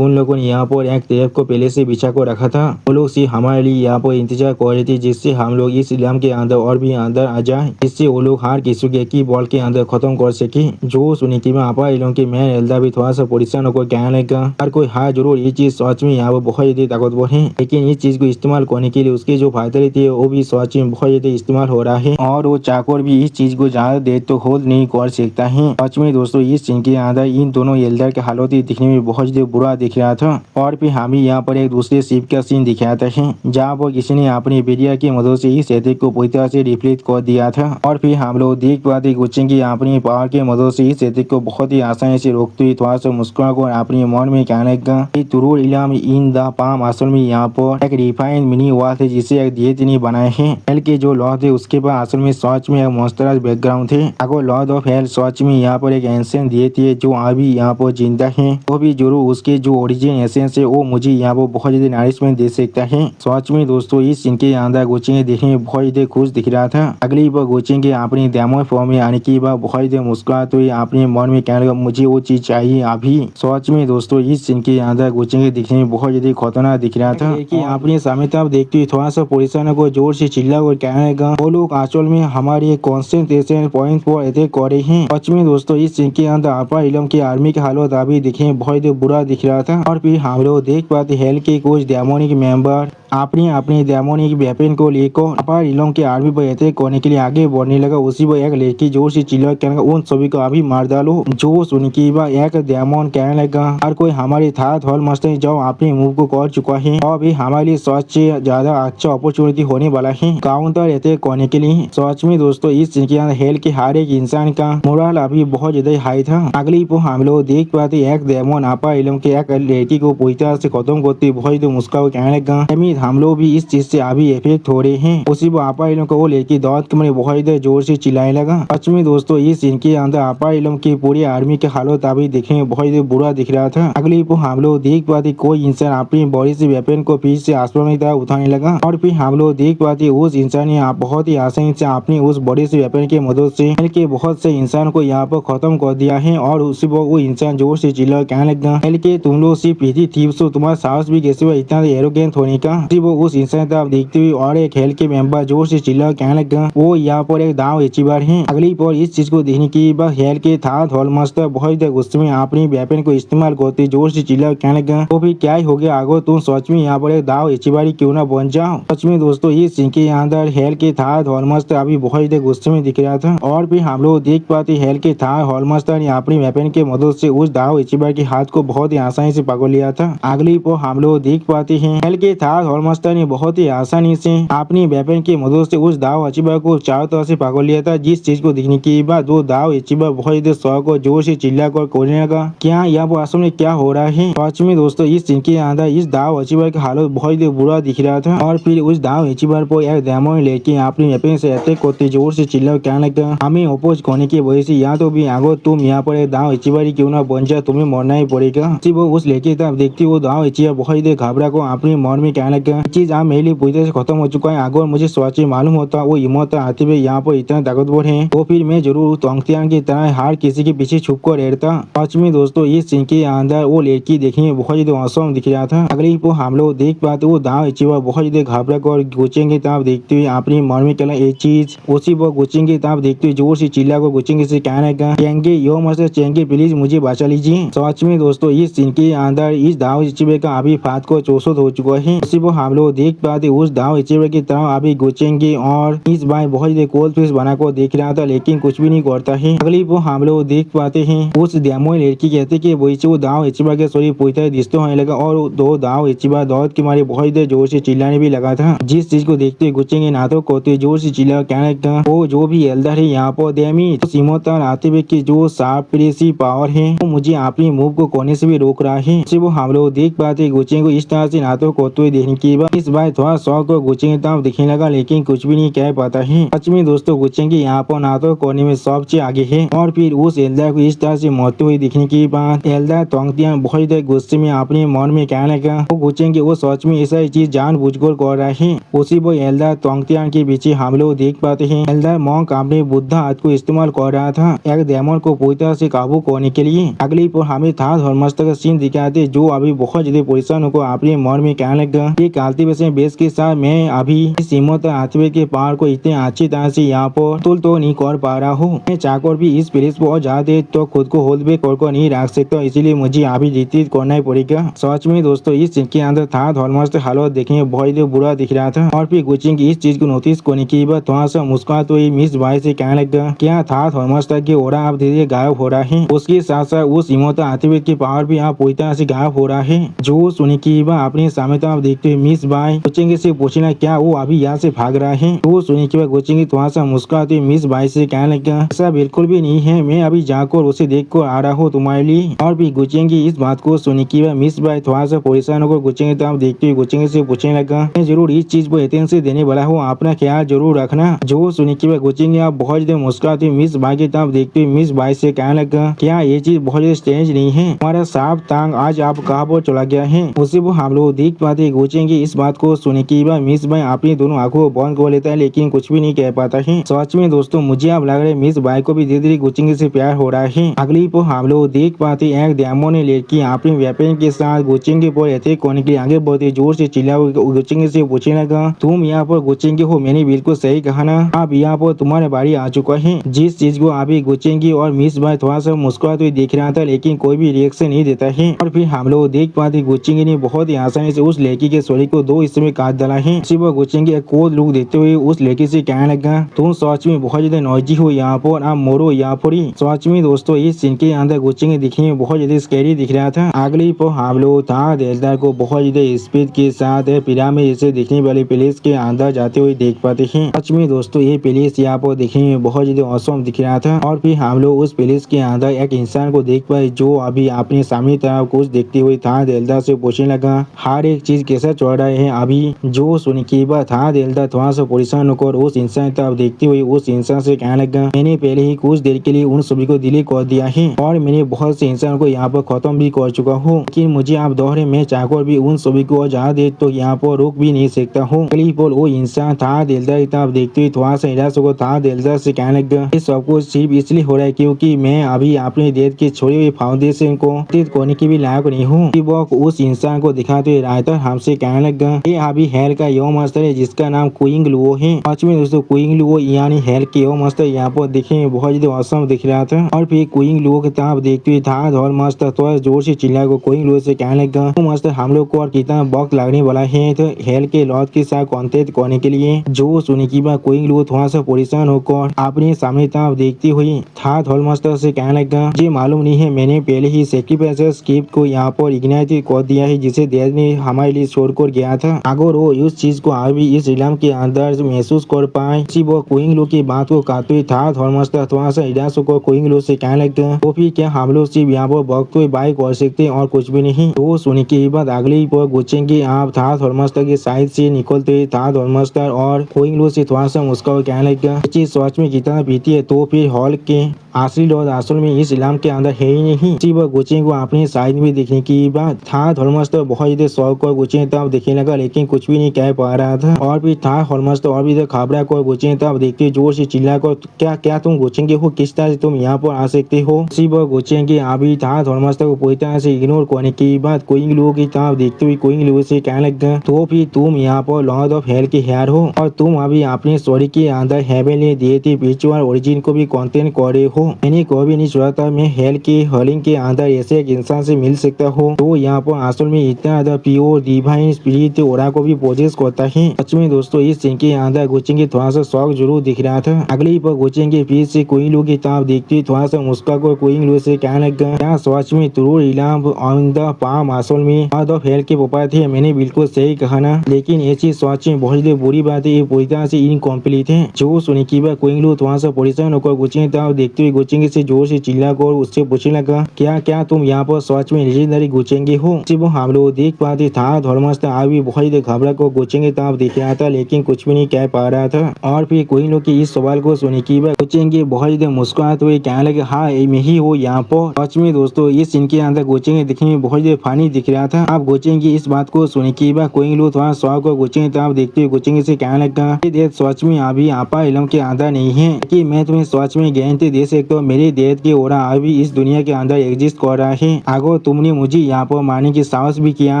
उन लोगों ने यहाँ पर एक ट्रैप को पहले से बिछा को रखा था वो लोग सिर्फ हमारे हमारे लिए यहाँ पर इंतजार कर रही थी, जिससे हम लोग इस इलाम के अंदर और भी अंदर आ जाए, जिससे वो लोग हर किसी को एक ही बॉल के अंदर खत्म कर सके। जो सुनी कि आपा इलों के मैन एल्दा भी थोड़ा सा परेशान होकर कहने लगा, हर कोई हाँ जरूर ये चीज सच में यहाँ पर बहुत ज्यादा ताकतवर है, लेकिन इस चीज को इस्तेमाल करने के लिए उसके जो फायदे थे वो भी सच में बहुत ज्यादा इस्तेमाल हो रहा है, और वो चाकर भी इस चीज को ज्यादा देर तो होल्ड नहीं कर सकता है। सच में दोस्तों इस सीन के अंदर इन दोनों एल्डर के हालत दिखने में बहुत ज्यादा बुरा दिख रहा था। और फिर हमें यहाँ पर एक दूसरे शिप का सीन दिखाता है, जहाँ पर किसी ने अपनी मीडिया की मदद से इस एथिक को पूरी तरह से रिफ्लेक्ट कर दिया था। और फिर हम लोग देख पाते गुच्चे की अपनी पावर की मदद से इस एथिक को बहुत ही आसानी से रोकते हुए थोड़ा सा मुस्कुरा कर अपने मन में कहने लगा, तुरुल इलाम इन द पाम असल में यहाँ पर एक रिफाइंड मिनी वॉल थे, जिसे एक दिए नहीं बनाए हैं। हेल के जो लॉ थे उसके बाद असल में सच में एक मॉन्स्टरस बैकग्राउंड थे। अगर लॉर्ड ऑफ हेल सच में यहाँ पर एक एंशिएंट दिए थे जो अभी यहाँ पर जिंदा है, वो भी जरूर उसके जो ओरिजिन एसेंस है वो मुझे यहाँ पर बहुत ज्यादा नरिशमेंट दे सकता है। सच में दोस्तों इस सीन के अंदर गोचिंग देखने में बहुत ज्यादा खुश दिख रहा था। अगली बार गोचिंग अपनी डेमो फॉर्म में आने की बार बहुत ज्यादा मुस्कुराते हुए अपने मन में कहने लगा, मुझे वो चीज चाहिए अभी। सच में दोस्तों इस सीन के अंदर गोचिंग दिखने में बहुत ज्यादा खतरनाक दिख रहा था कि अपने सामने तरफ देखते हुए थोड़ा सा परेशान को जोर से चिल्ला कर कहने लगा, वो लोग आंचल में हमारे कॉन्सेंट्रेशन पॉइंट पर अटैक कर रहे हैं। सच में दोस्तों इस सीन के अंदर आपा इलम की आर्मी की हालत अभी दिखने बहुत बुरा दिख रहा था। और फिर हम लोग देख पाते हेल के कुछ डेमोनिक मेंबर अपनी डेमोनिक वेपन को लेकर आपा इलम के आर्मी पर अटैक करने के लिए आगे बढ़ने लगा। उसी पर एक लड़की जोर से चिल्ला कहने लगा, उन सभी को अभी मार डालो। जो सुन की एक डेमोन कहने लगा, हर कोई हमारे थात हॉल मस्टर जाओ अपने मूव को कर चुका है, और अभी हमारे लिए सच से ज्यादा अच्छा अपॉर्चुनिटी होने वाला है काउंटर अटैक करने के लिए। सच में दोस्तों इस सीन के अंदर हेल के हर एक इंसान का मोरल अभी बहुत ज्यादा हाई था। अगली को हम लोग देख पाते एक डेमोन आपा इलम के एक लड़की को पूरी तरह से खत्म करते बहुत ज्यादा मुस्कुरा कहने लगा, हम लोग भी इस चीज से अभी इफेक्ट हो रहे हैं। उसी पर आपा इलम को वो लड़की दौड़ के मैंने बहुत ज्यादा जोर से चिल्लाने लगा। सच में दोस्तों इस सीन के अंदर आपा इलम की पूरी आर्मी के हालत अभी देखने में बहुत ज्यादा बुरा दिख रहा था। अगली को हम लोग देख पाते कोई इंसान अपनी बॉडी से वेपन को पीछे से आसमान की तरफ उठाने लगा, और फिर हम लोग देख पाते उस इंसान ने बहुत ही आसानी से अपनी उस बॉडी से वेपन की मदद से हेल के बहुत से इंसान को यहाँ पर खत्म कर दिया है। और उसी पर वो इंसान जोर से चिल्ला कहने लगा, हेल के तुम लोग सिर्फ इतनी थी तो तुम्हारा साहस भी कैसे हुआ इतना एरोगेंट होने का। वो उस इंसान तरफ देखते हुए और एक हेल के मेंबर जोर से चिल्ला कहने लगा, वो यहाँ पर एक दाव एचीवर है। अगली पर इस चीज को देखने की बाद हेल के थात हॉल मास्टर बहुत गुस्से में अपनी वेपन को इस्तेमाल करते जोर से चिल्ला कहने लगा, वो भी क्या ही हो गया आगो, तुम सच में यहाँ पर एक दाव एचीवर क्यों ना बन जाओ। सच में दोस्तों इस सीन के अंदर हेल के थात हॉल मास्टर अभी बहुत गुस्से में दिख रहा था। और फिर हम लोग देख पाते हेल के थात हॉल मास्टर ने अपनी वेपन के मदद से उस दाव एचीवर के हाथ को बहुत ही आसानी से पकड़ लिया था। अगली पर हम लोग देख पाते हैं हेल के थात हॉल मास्टर ने बहुत ही आसानी से अपनी वेपन की मदद से उस दाव एचीवर को चारों तरफ से पकड़ लिया था। जिस चीज को देखने के बाद वो दाव एचीवर बहुत शौक और जोर से चिल्ला कर कहने लगा, क्या यहाँ पर असल में क्या हो रहा है। सच में दोस्तों इस सीन के अंदर इस दाव एचीवर का हालत बहुत बुरा दिख रहा था। और फिर उस दाव एचीवर पर एक डेमोन लेके अपनी वेपन से अटैक करते जोर से चिल्ला कहने लगा, हमें अपोज करने की वजह से या तो भी आगो तुम यहाँ पर एक दाव एचीवर क्यों ना बन जाए, तुम्हें मरना ही पड़ेगा। वो उस लड़की तरफ देखती वो दाव एचीवर बहुत घबरा को अपने मन में कहने लगा, चीज आप मेरे लिए पूरी तरह से खत्म हो चुका है। अगर मुझे सच मालूम होता वो हिम्मत आते हुए यहाँ पर इतना ताकतवर है तो फिर मैं जरूर तोंगतियान की तरह हर किसी के पीछे छुप कर रहता। सच में दोस्तों इस सीन के अंदर वो लड़की देखने में बहुत ज्यादा औसम दिख रहा था। अगले को हम लोग देख पाते वो दाव एचीवर बहुत ज्यादा घबरा कर गोचिंग की तरफ देखते हुए अपनी मन में कहला एक चीज। उसी पर गोचिंग की तरफ देखते हुए जोर से चिल्ला कर गोचिंग से कहने लगा, चेंगे यो मस्त चेंगे प्लीज मुझे बचा लीजिए। सच में दोस्तों इस सीन के अंदर इस दाव एचीवर का अभी फात को चौसठ हो चुका है। उसी पर हम लोग देख पाते उस दाव एचीवर की तरफ अभी गोचेंगे और इस बार बहुत ज्यादा कोल्ड फिश बना कर देख रहा था, लेकिन कुछ भी नहीं करता है। अगली वो हम लोग देख पाते हैं उस डेमो लड़की कहते कि वही से वो दाव एचीवर के शरीर पूरी तरह दिस्त होने लगा, और दो दाव एचीवर दौड़ के मारे बहुत देर जोर से चिल्लाने भी लगा था। जिस चीज को देखते हुए गोचेंगे ना तो कहते जोर से चिल्ला कहने लगा, वो जो भी एल्डर है यहाँ पर देमी तो सीमो तक आते हुए की जो साप्रेसी पावर है वो मुझे अपनी मूव को कोने से भी रोक रहा है। वो हम लोग देख पाते गोचेंगे को इस तरह से ना तो कहते हुए देखने के बाद इस बार थोड़ा शौक को गोचेंगे तरफ दिखने लगा, लेकिन कुछ भी नहीं कह पाता है। सच में दोस्तों गोचेंगे यहाँ पर ना तो कोने में सबसे आगे है। और फिर उस एल्डर को इस तरह से मरते हुए दिखने के बाद एल्डर तोंगतियान बहुत देर गुस्से में अपने मन में कहने लगा, वो गोचेंगे वो सच में ऐसा चीज जानबूझकर कर रहा है। उसी पर एल्डर तोंगतियान के पीछे हम लोग देख पाते हैं एल्डर मॉन्क अपने बुद्धा हाथ को इस्तेमाल कर रहा था एक डेमन को पूरी तरह से काबू करने के लिए। अगली पर हमें था धर्मस्थ का सीन दिखाते जो अभी बहुत ज्यादा परेशान होकर अपने मन में कहने लगा, ये कल्टीवेशन बेस के साथ मैं अभी इस सीमत हाथवे के पहाड़ को इतने अच्छी तरह से यहाँ पर तुल तो नहीं कर पा रहा हूँ। मैं चाहकर भी इस प्लेस पर और ज्यादा देर तो खुद को होल्ड बैक कर नहीं रख सकता, इसीलिए मुझे अभी रिट्रीट करना ही पड़ेगा। सच में दोस्तों इस सीन के अंदर था ऑलमोस्ट हालत देखने में बहुत ही बुरा दिख रहा था और फिर गुचिंग की इस चीज को नोटिस करने के बाद थोड़ा सा मुस्कुरा तो मिस भाई से कहने लगा क्या था ऑलमोस्ट की ओरा अब धीरे गायब हो रहा है। उसके साथ साथ उस इमोता आते के पहाड़ भी आप पूरी तरह से गायब हो रहा है। जो सुनी की बाद अपने सामने तरफ देखते हुए मिस भाई गुचिंग से पूछना क्या वो अभी यहाँ से भाग रहा है। तो सुनी के बाद गुचिंग थोड़ा सा मुस्कुराते हुए मिस भाई से कहने लगा ऐसा बिल्कुल भी नहीं है, मैं अभी जाकर उसे देख कर आ रहा हूँ तुम्हारे लिए। और भी गुचिंग इस बात को सुनी के बाद मिस भाई थोड़ा सा परेशान होकर गुचिंग तरफ देखते हुए गुचिंग से पूछने लगा मैं जरूर इस चीज को अटेंशन से देने वाला हूँ, अपना ख्याल जरूर रखना। जो सुनी के बाद गुचिंग आप बहुत ज्यादा मुस्कुराते हुए मिस भाई की तरफ देखते हुए मिस भाई से कहने लगा क्या ये चीज बहुत ज्यादा स्ट्रेंज नहीं है, हमारा साफ टांग आज आप कहाँ पर चला गया है। उसे वो हम लोग देख पाते गुचिंग इस बात को सुनी के बाद मिस भाई अपनी दोनों आंखों को बंद कर लेता है लेकिन कुछ भी नहीं कह पाता है। सच में दोस्तों मुझे अब लग रहा है मिस भाई को भी धीरे धीरे गुचिंग से प्यार हो रहा है। अगली पर हम लोग देख पाते एक डैमो ने लड़की अपने वेपन के साथ गुचिंग के पर अटैक करने के लिए आगे बढ़ते जोर से चिल्ला गुचिंग से पूछने लगा तुम यहाँ पर गुचिंग हो, मैंने बिल्कुल सही कहा ना, अब यहाँ पर तुम्हारे बारी आ चुका है। जिस चीज को अभी गुचिंग और मिस भाई थोड़ा सा मुस्कुराते हुए देख रहा था लेकिन कोई भी रिएक्शन नहीं देता है। और फिर हम लोग देख पाते गुचिंग ने बहुत ही आसानी से उस लड़की के शरीर को दो हिस्से में काट डाला है। सिर्फ गुचिंग एक कोड लुक देते हुए उस लड़की से कहने लगा तुम सच में बहुत ज्यादा नौजी हो यहाँ पर, आप मोरो यहाँ पर ही। सच में दोस्तों इस सीन के अंदर गुचिंग दिखने में बहुत ज्यादा स्कैरी दिख रहा था। अगली पर हम लोग था दिलदार को बहुत ज्यादा स्पीड के साथ पिरामिड जैसे दिखने वाले प्लेस के अंदर जाते हुए देख पाते हैं। सच में दोस्तों ये प्लेस यहाँ पर दिखने में बहुत ज्यादा औसम दिख रहा था। और फिर हम लोग उस प्लेस के अंदर एक इंसान को देख पाए जो अभी अपने सामने तरफ कुछ देखते हुए था दिलदार से पूछने लगा हर एक चीज कैसा चल रहा है अभी। जो सुन के बाद था दिलदार थोड़ा सा परेशान होकर उस इंसान तरफ देखते हुए उस इंसान से कहने लगा मैंने पहले ही कुछ देर के लिए उन सभी को डिलीट कर दिया है और मैंने बहुत से इंसान को यहाँ पर खत्म भी कर चुका हूँ, लेकिन मुझे आप दोहरे में चाहकर भी उन सभी को ज्यादा देर तो यहाँ पर रोक भी नहीं सकता हूँ। अगली पर वो इंसान था दिलदार की तरफ देखते हुए थोड़ा सा निराश होकर था दिलदार से कहने लगा ये सब कुछ सिर्फ इसलिए हो रहा है क्योंकि मैं अभी अपने देश के छोड़े हुए फाउंडेशन को करने की भी लायक नहीं हूँ। वो उस इंसान को दिखाते हुए रायता हमसे कहने लगा ये अभी हेल का यो मास्टर है जिसका नाम क्विंग लुओ है। सच में दोस्तों क्विंग लुओ यानी हेल के यो मास्टर यहाँ पर दिखने में बहुत ज्यादा औसम दिख रहा था। और फिर क्विंग लुओ की तरफ देखते हुए था धौल मास्टर थोड़ा जोर से चिल्ला को क्विंग लुओ से कहने लगा तो मास्टर हम लोग को और कितना वक्त लगने वाला है तो हेल के लॉर्ड के साथ कॉन्टेक्ट करने के लिए। जो सुनी की बात क्विंग लुओ थोड़ा सा परेशान होकर अपने सामने तरफ देखती हुई था धौल मास्टर से कहने लगा मुझे मालूम नहीं है, मैंने पहले ही सेक्रीफाइस स्क्रिप्ट को यहाँ पर इग्नाइट कर दिया है जिसे देश ने हमारे लिए छोड़कर गया था। अगर वो उस चीज को अभी इस इलाम के अंदर महसूस कर पाए वो क्विंग लुओ की बात को काटते हुए था धौल मास्टर थोड़ा सा निराश होकर क्विंग लुओ से कहने लगा तो फिर क्या हम लोग सिर्फ यहाँ पर वक्त को बाई कर सकते और कुछ भी नहीं। तो सुनी के बाद अगली पर गुचिंग आप था धौल मास्टर के साइड से निकलते हुए था धौल मास्टर और क्विंग लुओ से थोड़ा सा मुस्कुरा कहने लगा चीज सच में कितना पीती है तो फिर हॉल के असली लॉर्ड असल में इस इलाम के अंदर है ही नहीं। सिर्फ गुचिंग को अपने साइड में देखने की बात था धर्मस्तर बहुत ज्यादा शौक और गुचिंग तब देखने लगा लेकिन कुछ भी नहीं कह पा रहा था। और भी था धर्मस्तर और भी खबरा को गुचिंग तब देखते जोर से चिल्ला कर क्या क्या तुम गुचिंग हो, किस तरह से तुम यहाँ पर आ सकते हो। सिर्फ गुचिंग अभी था धर्मस्तर को पूरी तरह से इग्नोर करने की बात क्विंग लुओ की तरफ देखते हुए क्विंग लुओ से कहने लगा तो फिर तुम यहाँ पर लॉर्ड ऑफ हेल के हेयर हो और तुम अभी अपने स्टोरी के अंदर हेवनली देती पिक्चर ओरिजिन को भी कंटेंट कर रहे हो। मैंने कभी नहीं सोचा था मैं हेल के हॉलिंग के अंदर ऐसे एक इंसान से मिल सकता हूँ तो यहाँ पर असल में इतना ज्यादा प्योर डिवाइन स्पिरिट ओरा को भी पोजेस करता है। सच में दोस्तों इस सीन के अंदर गुचिंग थोड़ा सा शौक जरूर दिख रहा था। अगली पर गुचिंग फिर से क्विंग लुओ की तरफ देखती थोड़ा सा मुस्कुरा को क्विंग लुओ से कहने लगा क्या सच में तुरुर इलाम ऑन द पाम असल में लॉर्ड ऑफ हेल के पापा थे, मैंने बिल्कुल सही कहा ना, लेकिन ये चीज सच में बहुत बुरी बात है, ये पूरी तरह से इनकम्प्लीट है। जो सुनी की बात क्विंग लुओ थोड़ा सा परेशान होकर गुचिंग तरफ देखते हुए गुचिंग से जोर से चिल्ला कर उससे पूछने लगा क्या क्या तुम यहाँ पर सच में लेजेंडरी गुचिंग हो। सिर्फ हम लोग देख पाते था धर्मस्तर आगे बहुत घबरा को गुचिंग तरफ देख रहा था लेकिन कुछ भी नहीं कह पा रहा था। और फिर क्विंग लुओ की इस सवाल को सुनी की बात गुचिंग बहुत ज्यादा मुस्कुराते हुए कहने लगे हाँ मैं ही हूँ यहाँ पर। सच में दोस्तों इस सीन के अंदर गुचिंग दिखने में बहुत ज्यादा फनी दिख रहा था। आप गुचिंग की इस बात को सुनी की बात क्विंग लुओ थोड़ा शौक को गुचिंग तरफ देखते हुए गुचिंग से कहने लगा देश सच में अभी आपा इलम के अंदर नहीं है कि मैं तुम्हें सच में गारंटी दे सकता हूँ मेरे देश के ओरा अभी इस दुनिया के अंदर एग्जिस्ट कर रहा है। अगर तुमने मुझे यहाँ पर मारने की साहस भी किया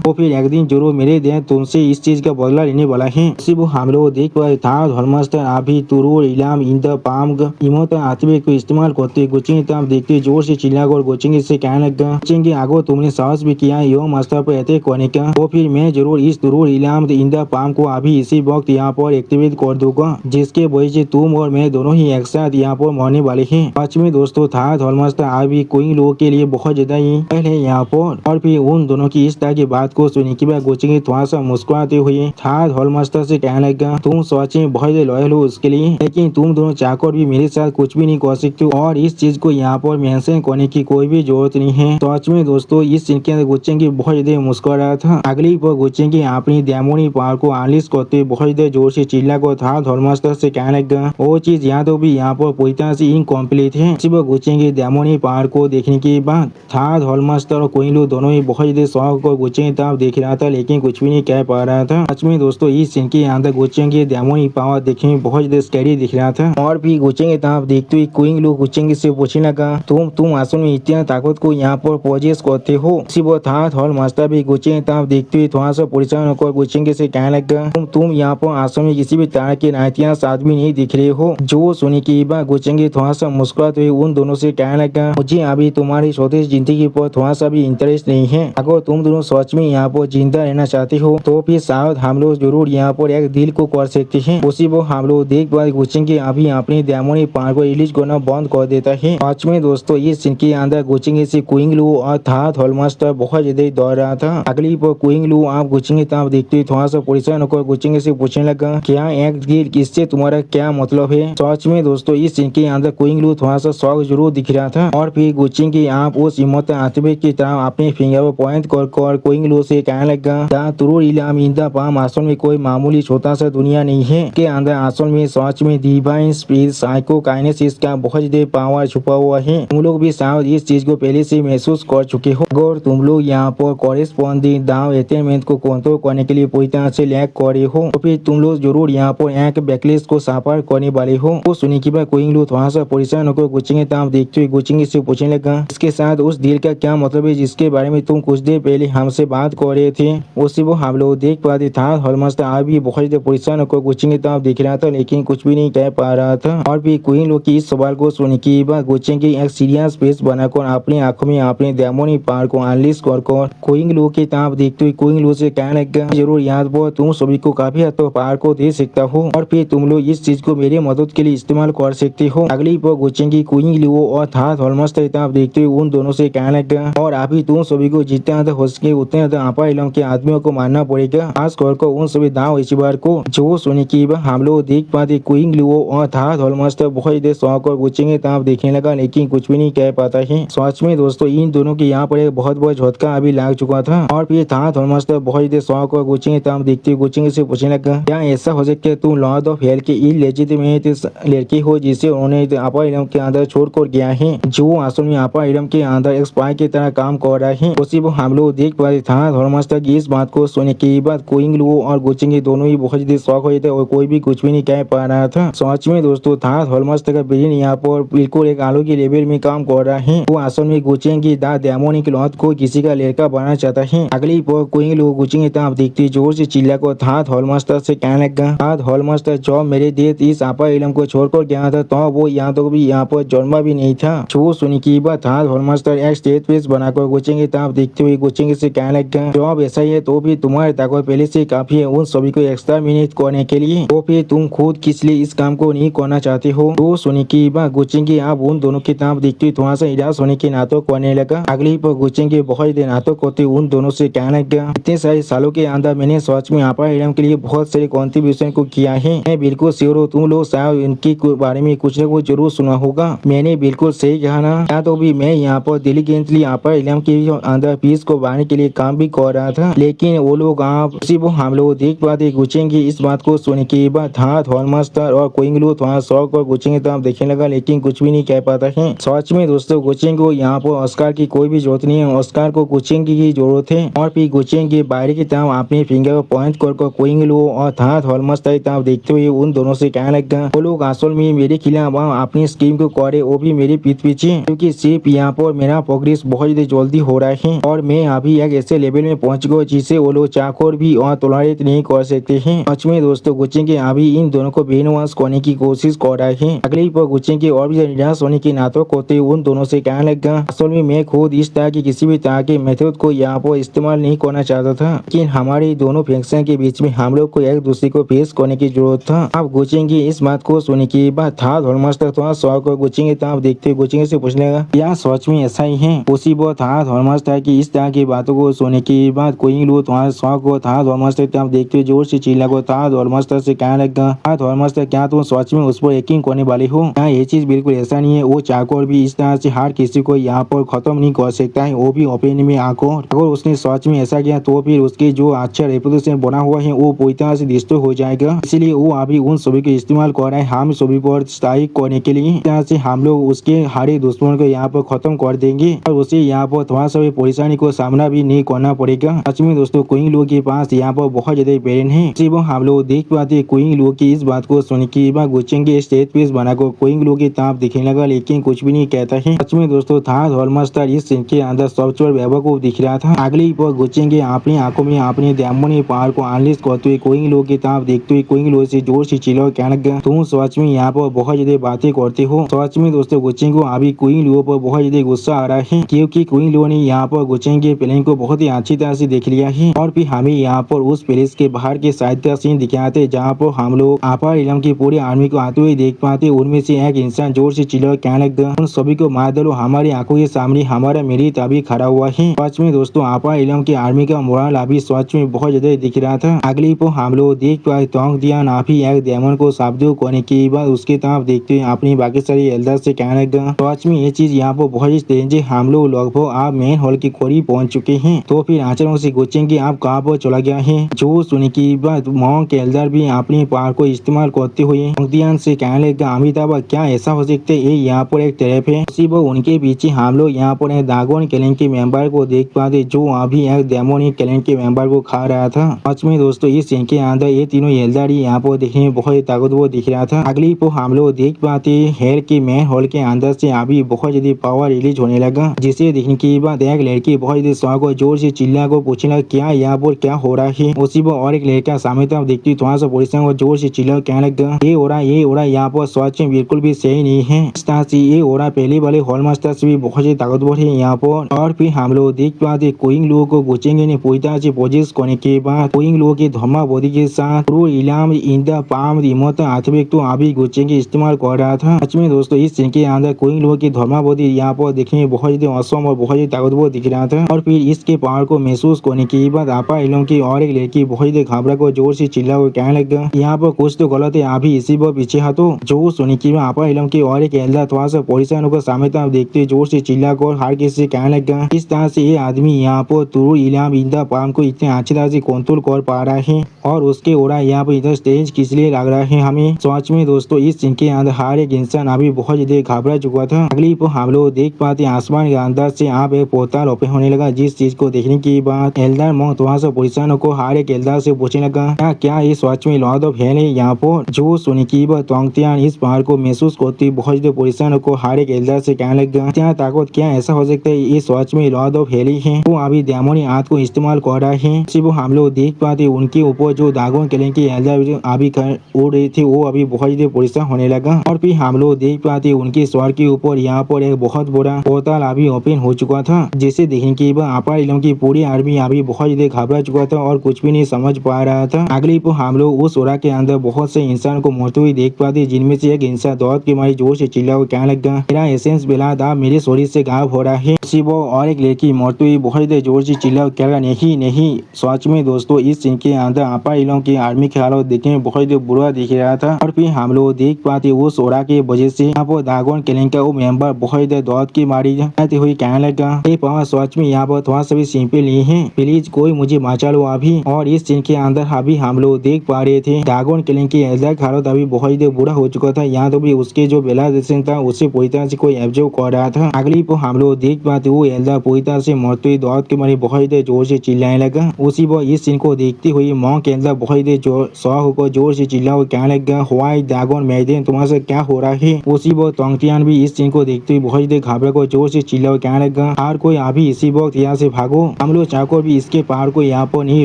तो फिर एक दिन जरूर मेरे मेरे देह तुमसे इस चीज का बदला लेने वाला है। वो हम लोग देख पाए था धर्मस्थ अभी तुरुर इलाम इंद पाम इमोत आतवे को इस्तेमाल करते गोचिंग तब देखते जोर से चिल्लाकर गोचिंग से कहने लगा गोचिंग आगो तुमने साहस भी किया यो मास्टर पर ऐसे करने का तो फिर मैं जरूर इस तुरुर इलाम इंद पाम को अभी इसी वक्त यहाँ पर एक्टिवेट कर दूंगा जिसके वजह से तुम और मैं दोनों ही एक साथ यहाँ पर मरने वाले हैं। आज में दोस्तों था धर्मस्थ अभी कोई लोगों के लिए बहुत ज्यादा ही पहले यहाँ पर और फिर उन दोनों की इस तरह की बात को सुनने के बाद गोचिंग थोड़ा सा मुस्कुराते हुए था धर्मस्थ से कहने लगा तुम सच में बहुत लॉयल हो उसके लिए लेकिन तुम दोनों चाहकर भी मेरे साथ कुछ भी नहीं कर सकते और इस चीज को यहाँ पर मेंशन करने की कोई भी जरूरत नहीं है। सच में दोस्तों इस सीन के अंदर गोचिंग बहुत ज्यादा मुस्कुरा था। अगली पर गोचिंग अपनी डेमोनी पावर को अनलिश करते बहुत ज्यादा जोर से चिल्ला को था धर्मस्थ से कहने लगा वो चीज यहाँ तो भी यहाँ पर पूरी तरह से इनकम्प्लीट है। सिर्फ गोचिंग डेमोनी पावर को देखने के बाद था धर्मस्थ और कोई लोग दोनों ही बहुत ज्यादा शौक और गोचिंग तरफ देख रहा था लेकिन कुछ भी नहीं कह पा रहा था। सच में दोस्तों इस सीन के अंदर गोचिंग डेमोनी पावर देखने में बहुत ज्यादा स्कैरी दिख रहा था और भी गोचिंग तरफ देखते हुए क्वीन लोग गोचिंग से पूछने लगा तुम असल में इतना ताकत को यहाँ पर पोजेस करते हो। वो था थॉल मास्टर भी गोचिंग तरफ देखते हुए थोड़ा सा परेशान होकर गोचिंग से कहने लगा तुम यहाँ पर असल में किसी भी तरह के नायतियास आदमी नहीं दिख रहे हो। जो सुनी की बात गोचिंग थोड़ा सा मुस्कुराते हुए उन दोनों से कहने लगा मुझे अभी तुम्हारी स्वदेश जिंदगी पर थोड़ा सा भी इंटरेस्ट नहीं है। अगर तुम दोनों सच में यहाँ पर जिंदा रहना चाहते हो तो फिर शायद हम लोग जरूर यहाँ पर एक डील को कर सकते हैं। उसी वो हम लोग देख पाए गोचिंग अभी अपनी डेमोनी पावर को रिलीज करना बंद कर देता है। आज में दोस्तों इस सीन के अंदर गोचिंग से क्वीन लू और था थॉलमास्टर बहुत ज्यादा दौड़ रहा था। अगली पर क्वीन लू आप गोचिंग तरफ देखते हुए थोड़ा सा परेशान होकर गोचिंग से पूछने लगा क्या एक डील इससे तुम्हारा क्या मतलब है। सच में दोस्तों इस सीन के अंदर क्वीन लू थोड़ा सा शौक जरूर दिख रहा था और फिर गोचिंग आप उस हिम्मत आतवे की तरह अपने फिंगर पर पॉइंट कर क्वीन लू से कहने लगा तुरुर इलाम इंदा पाम असल में कोई मामूली छोटा सा दुनिया नहीं है के अंदर असल में सच में डिवाइन स्पीड साइको काइनेसिस का बहुत ज्यादा पावर छुपा हुआ है। तुम लोग भी शायद इस चीज को पहले से महसूस कर चुके हो। अगर तुम लोग यहाँ पर कॉरेस्पॉन्डिंग दाव एटेनमेंट को कंट्रोल करने के लिए पूरी तरह से लैक करे हो तो फिर तुम लोग जरूर यहाँ पर एक बैकलिस्ट को साफर करने वाले हो। वो सुनी की बात क्वीन लू थोड़ा सा परेशान होकर गोचिंग तरफ देखते हुए गोचिंग से पूछने लगा इसके साथ उस डील का क्या मतलब है जिसके बारे में तुम कुछ देर पहले हमसे बात कर रहे थे। उसी वो हम लोग देख पाते था हॉलमास्टर आज भी बहुत ज्यादा परेशान होकर गोचिंग तरफ देख रहा था लेकिन कुछ भी नहीं कह पा रहा था। और भी क्वीन लोग की इस सवाल को सुनने के बाद गोचिंग एक सीरियस फेस बनाकर अपनी आंखों में अपने डेमोनी पावर को अनलिश कर क्वीन लोग की तरफ देखते हुए क्वीन लोग से कहने लगा जरूर याद पर तुम सभी को काफी हद तक पावर को दे सकता हो और फिर तुम लोग इस चीज को मेरे मदद के लिए इस्तेमाल कर सकते हो। अगली पर गोचिंग क्वीन लियो और था हॉलमास्टर तरफ देखते हुए उन दोनों से कहने लगा और अभी तुम सभी को जितना ज्यादा हो सके उतने ज्यादा आपा इलम के आदमियों को मारना पड़ेगा खास कर उन सभी दाव इस बार को। जो सुनी की हम लोग देख पाते क्वीन लियो और था हॉलमास्टर बहुत ज्यादा शौक और गोचिंग तरफ देखने लगा लेकिन कुछ भी नहीं कह पाता है। सच में दोस्तों इन दोनों के यहाँ पर एक बहुत बड़ा झटका अभी लग चुका था और फिर था हॉलमास्टर बहुत ज्यादा शौक और गोचिंग तरफ देखते गोचिंग से पूछने लगा क्या ऐसा हो सकता है तुम लॉर्ड ऑफ हेल के इलेजिटिमेट लड़की हो जिसे उन्होंने आपा इलम के अंदर छोड़कर गया है जो असल में आपा इलम के अंदर एक स्पाई की तरह काम कर रहा है। उसी वो हम लोग देख पाते था हॉलमास्टर की इस बात को सुनने के बाद क्वीन लू और गोचिंग दोनों ही बहुत ज्यादा शौक हो थे और कोई भी कुछ भी नहीं कह पा रहा था। सच में दोस्तों था हॉलमास्टर का ब्रेन यहाँ पर बिल्कुल एक आलू के लेवल में काम कर रहा है। वो असल में गोचिंग की डेमोनिक लॉर्ड को किसी का लड़का बनाना चाहता है। अगली पर क्वीन लू गोचिंग तरफ देखती जोर से चिल्ला को था हॉलमास्टर से कहने लगा हॉलमास्टर जब मेरे देश इस आपा इलम को छोड़कर गया था तो वो यहाँ तो भी यहाँ पर जन्मा भी नहीं था। जो सुनी की बात था हॉलमास्टर एक स्टेज पेस बनाकर गोचिंग तरफ देखते हुए गोचिंग से कहने लगा जब ऐसा ही है तो भी तुम्हारी ताकत पहले से काफी है उन सभी को एक्सटर्मिनेट करने के लिए तो फिर तुम खुद किस लिए इस काम को नहीं करना चाहते हो। तो सुनी की बात गोचिंग आप उन दोनों की तरफ देखते हुए थोड़ा सा निराश होने के नाटक करने लगा। अगली पर गोचिंग बहुत देर नाटक करते उन दोनों से कहने लगा इतने सारे सालों के अंदर मैंने सच में आपा इलम के लिए बहुत सारे कॉन्ट्रीब्यूशन को किया है। मैं बिल्कुल श्योर हूँ तुम लोग शायद इनके बारे में कुछ न कुछ जरूर सुना होगा। मैंने बिल्कुल सही कहा ना। या तो भी मैं यहाँ पर दिलीगेंटली आपा इलम के अंदर पीस को बढ़ाने के लिए काम भी कर रहा था लेकिन वो लोग आप वो हम लोग देख पाते गोचिंग इस बात को सुनने के बाद हाथ हॉलमास्टर और क्वीन लू थोड़ा शौक और गोचिंग तरफ देखने लगा लेकिन कुछ भी नहीं कह पाता है। सच में दोस्तों गोचिंग को यहाँ पर ऑस्कार की कोई भी जरूरत नहीं है। ऑस्कार को गोचिंग की जरूरत है और फिर गोचिंग के बाहर की तरफ अपने फिंगर को पॉइंट कर क्वीन लू और हाथ हॉलमास्टर तरफ देखते हुए उन दोनों से कहने लगा वो लोग असल में मेरे खिलाफ अपनी स्कीम को करे वो भी मेरे पीठ पीछे क्योंकि सिर्फ यहाँ पर मेरा प्रोग्रेस बहुत जल्दी हो रहा है और मैं अभी एक ऐसे लेवल में पहुंच गया जिसे वो लोग चाकोर भी और टॉलरेट नहीं कर सकते हैं। सच में दोस्तों गुच्ची के अभी इन दोनों को ब्रेन वॉश करने की कोशिश कर रहे हैं। अगले पर गुच्ची के और भी निराश होने की नाटक होते उन दोनों से कहने लगा, असल में मैं खुद इस तरह की किसी भी तरह के मेथड को यहाँ पर इस्तेमाल नहीं करना चाहता था, लेकिन हमारे दोनों फैक्शन के बीच में हम लोग को एक दूसरे को फेस करने की जरूरत था। अब गुच्ची की इस बात को सुनने के बाद था धर्मस्तर थोड़ा शौक और गुच्ची की तरफ देखते गुच्ची से पूछने लगा, क्या सच में ऐसा ही है? उसी वो था धर्मस्तर की इस तरह की बातों को सुनने के बाद कोई लोग तुम्हारे शौक को था धर्मस्तर की तरफ देखते जोर से चिल्ला को था धर्मस्तर से कहने लगा, धर्मस्तर क्या तुम सच में उस पर यकीन करने वाले हो? क्या ये चीज बिल्कुल ऐसा नहीं है? वो चाकोर भी इस तरह से हर किसी को यहाँ पर खत्म नहीं कर सकता है, वो भी ओपन में आकर। अगर उसने सच में ऐसा किया तो फिर उसके जो अच्छा रेपुटेशन बना हुआ है वो पूरी तरह से डिस्ट्रॉय हो जाएगा। इसलिए वो अभी उन सभी को इस्तेमाल कर रहा है हम सभी पर स्ट्राइक करने के लिए। इस तरह से हम लोग उसके हर दुश्मन को यहाँ पर खत्म कर देंगे और उसे यहाँ पर थोड़ा सा भी परेशानी को सामना भी नहीं करना पड़ेगा। सच में दोस्तों कोई लोग के पास यहाँ पर बहुत ज्यादा ब्रेन है। हम लोग देख पाते कोई लोग की इस बात को सुन के बाद गुच्ची के स्टेज पीस बनाकर कोई लोग की ताप दिखने लगा, लेकिन कुछ भी नहीं कहता है। सच में दोस्तों था धर्मस्तर इस सीन के अंदर सबसे बड़ा बेवकूफ दिख रहा था। अगली पर गुच्ची के अपनी आंखों में अपने दामनी पहाड़ को अनलिश करते हुए कोई लोग की ताप देखते हुए कोई लोग से जोर से चिल्ला कहने लगा, तुम सच में यहाँ पर बहुत ज्यादा बातें करते हो। सच में दोस्तों गुच्ची को अभी कोई लोगों पर बहुत ज्यादा गुस्सा आ रहा है, क्योंकि कोई लोगों ने यहाँ पर गुच्ची के प्लेन को बहुत ही अच्छी तरह से देख लिया है और फिर हमें यहाँ पर उस प्लेस के बाहर के साइड का सीन दिखाते जहाँ पर हम लोग अपार इलम की पूरी आर्मी को आते हुए देख पाते। उनमें से एक इंसान जोर से चिल्ला कहने लगा, उन सभी को मार डालो, हमारी आंखों के सामने हमारा मेरिट अभी खड़ा हुआ है। सच में दोस्तों अपार इलम की आर्मी का मोरल अभी सच में बहुत ज्यादा दिख रहा था। अगली पर हम लोग देख पाए तोंग दिया नाफी एक डेमन को शाब्दों करने के बाद उसके तरफ देखते हुए अपनी बाकी सारी एल्डर से कहने लगा, सच में ये चीज यहाँ पर बहुत तेज है। हम लोग लगभग आप मेन हॉल के करीब पहुंच चुके हैं। तो फिर आचरण से गुच्ची आप कहाँ पर चला गया है? जो सुनने की बाद मॉन्क एल्डर भी अपनी पावर को इस्तेमाल करते हुए ध्यान से कहने लगा, अमिताभ क्या ऐसा हो सकता है? ये यहाँ पर एक ट्रैप है। उसी वो उनके पीछे हम लोग यहाँ पर एक दागोन क्लैन के मेंबर को देख पाते जो अभी एक डेमोनिक क्लैन के मेंबर को खा रहा था। सच में दोस्तों इस सीन के अंदर ये तीनों एल्डर यहाँ पर देखने में बहुत ताकतवर दिख रहा था। अगली को हम लोग देख पाते हेल के मेन हॉल के अंदर से अभी बहुत ज्यादा पावर रिलीज होने लगा, जिसे देखने के बाद एक लड़की बहुत ज्यादा शौक और जोर से चिल्ला को पूछने लगा, क्या यहाँ पर क्या हो रहा है? उसी वो और एक लड़का सामने तरफ देखती थोड़ा सा परेशान और जोर से चिल्ला कहने लगा, ये हो रहा यहाँ पर सच में बिल्कुल भी सही नहीं है। इस तरह से ये हो रहा पहले वाले हॉल मास्टर से भी बहुत ही ताकतवर है यहाँ पर। और फिर हम लोग देख पाते कोइंग लोगों को गुचेंगे ने पूरी तरह से पोजिस करने के बाद कोइंग लोगों के धर्मावधि के साथ problem in the palm remote artifact तो अभी गुचेंगे इस्तेमाल कर रहा था। सच में दोस्तों इस सीन के अंदर कोइंग लोगों की धर्मावधि यहाँ पर देखने में बहुत ज्यादा असम और बहुत ही ताकतवर दिख रहा था। और फिर इसके पावर को महसूस करने के बाद आपा इलम की और एक लड़की बहुत ही घबरा को जोर से चिल्ला को कहने लगा, यहाँ पर कुछ तो गलत है, अभी इसी पर पीछे हाथों। जो सुनी की आपा इलम की और एक एल्डर थोड़ा सा परेशान होकर सामने तरफ देखते जोर से चिल्ला को हर किसी से कहने लगा, इस तरह से ये आदमी यहाँ पर तुरु इलाम इंदा पाम को इतने अच्छी तरह से कंट्रोल कर पा रहा है और उसके ओरा यहाँ पर इधर स्टेज किस लिए लग रहा है हमें? सच में दोस्तों इस सीन के अंदर हर एक इंसान अभी बहुत ज्यादा घबरा चुका था। अगली पर हम लोग देख पाते आसमान के अंदर से आप एक पोर्टल ओपन होने लगा, जिस चीज को देखने के बाद एल्डर मोंग थोड़ा सा परेशान होकर हर एक एल्डर से पूछने लगा, क्या ये सच में लॉर्ड ऑफ हेल है यहाँ पर? जो सुनी की बाद तोंगतियान इस पहाड़ को महसूस करती बहुत ज्यादा परेशान होकर हर एक एल्डर से कहने लगा, क्या ताकत क्या ऐसा हो सकता है? ये सच में लॉर्ड ऑफ हेल ही है। वो अभी डेमोनी हाथ को इस्तेमाल कर रहा है। सिर्फ हम लोग देख पाते उनके ऊपर जो दागोन क्लैन की एल्डर अभी उड़ रही थी वो अभी बहुत ज्यादा परेशान होने लगा। और फिर हम लोग देख पाते उनके स्वर के ऊपर यहाँ पर एक बहुत बड़ा पोर्टल अभी ओपन हो चुका था, जिसे देखने के बाद आपा इलम की पूरी आर्मी अभी बहुत ज्यादा घबरा चुका था और कुछ भी नहीं समझ पा रहा था। अगली पर हम लोग उस ओरा के अंदर बहुत से इंसान को मरते हुए देख पाते, जिनमें से एक इंसान दौड़ के मारी जोर से चिल्ला को कहने लगा, मेरा एसेंस बेलाद आप मेरे शरीर से गायब हो रहा है। वो और एक लड़की मरते हुए बहुत ज्यादा जोर से चिल्ला कह रहा, नहीं। सच में दोस्तों इस सीन के अंदर आपा इलम की आर्मी की हालत देखने में बहुत ज्यादा बुरा दिख रहा था। और फिर हम लोग देख पाते उस ओरा के वजह से यहाँ पर दागोन क्लैन का वो मेंबर बहुत ज्यादा दौड़ की मारी जाते हुए कहने लगा, पावर सच में यहाँ पर थोड़ा सा भी सिंपल नहीं है, प्लीज कोई मुझे बचा लो अभी। और इस सीन के अंदर अभी हम लोग देख पा रहे थे दागोन क्लैन की एल्डर की हालत अभी बहुत ज्यादा बुरा हो चुका था। यहाँ तो भी उसके जो बेलादेशन था उसे पूरी तरह से कोई एब्जॉर्व कर रहा था। अगली पर हम लोग देख पाते वो एल्डर पूरी तरह से मरते हुए दौड़ के मारे बहुत ज्यादा जोर से चिल्लाने लगा। उसी पर इस सीन को देखते हुए मॉन्क एल्डर बहुत ज्यादा शौक होकर जोर से चिल्ला और कहने लगा, व्हाई दागोन मैडेन तुम्हारे साथ क्या हो रहा है? उसी पर तोंगतियान भी इस सीन को देखते हुए बहुत ज्यादा घबरा को जोर से चिल्ला और कहने लगा, हर कोई अभी इसी वक्त यहाँ से भागो। हम लोग चाको भी इसके पावर को यहाँ पर नहीं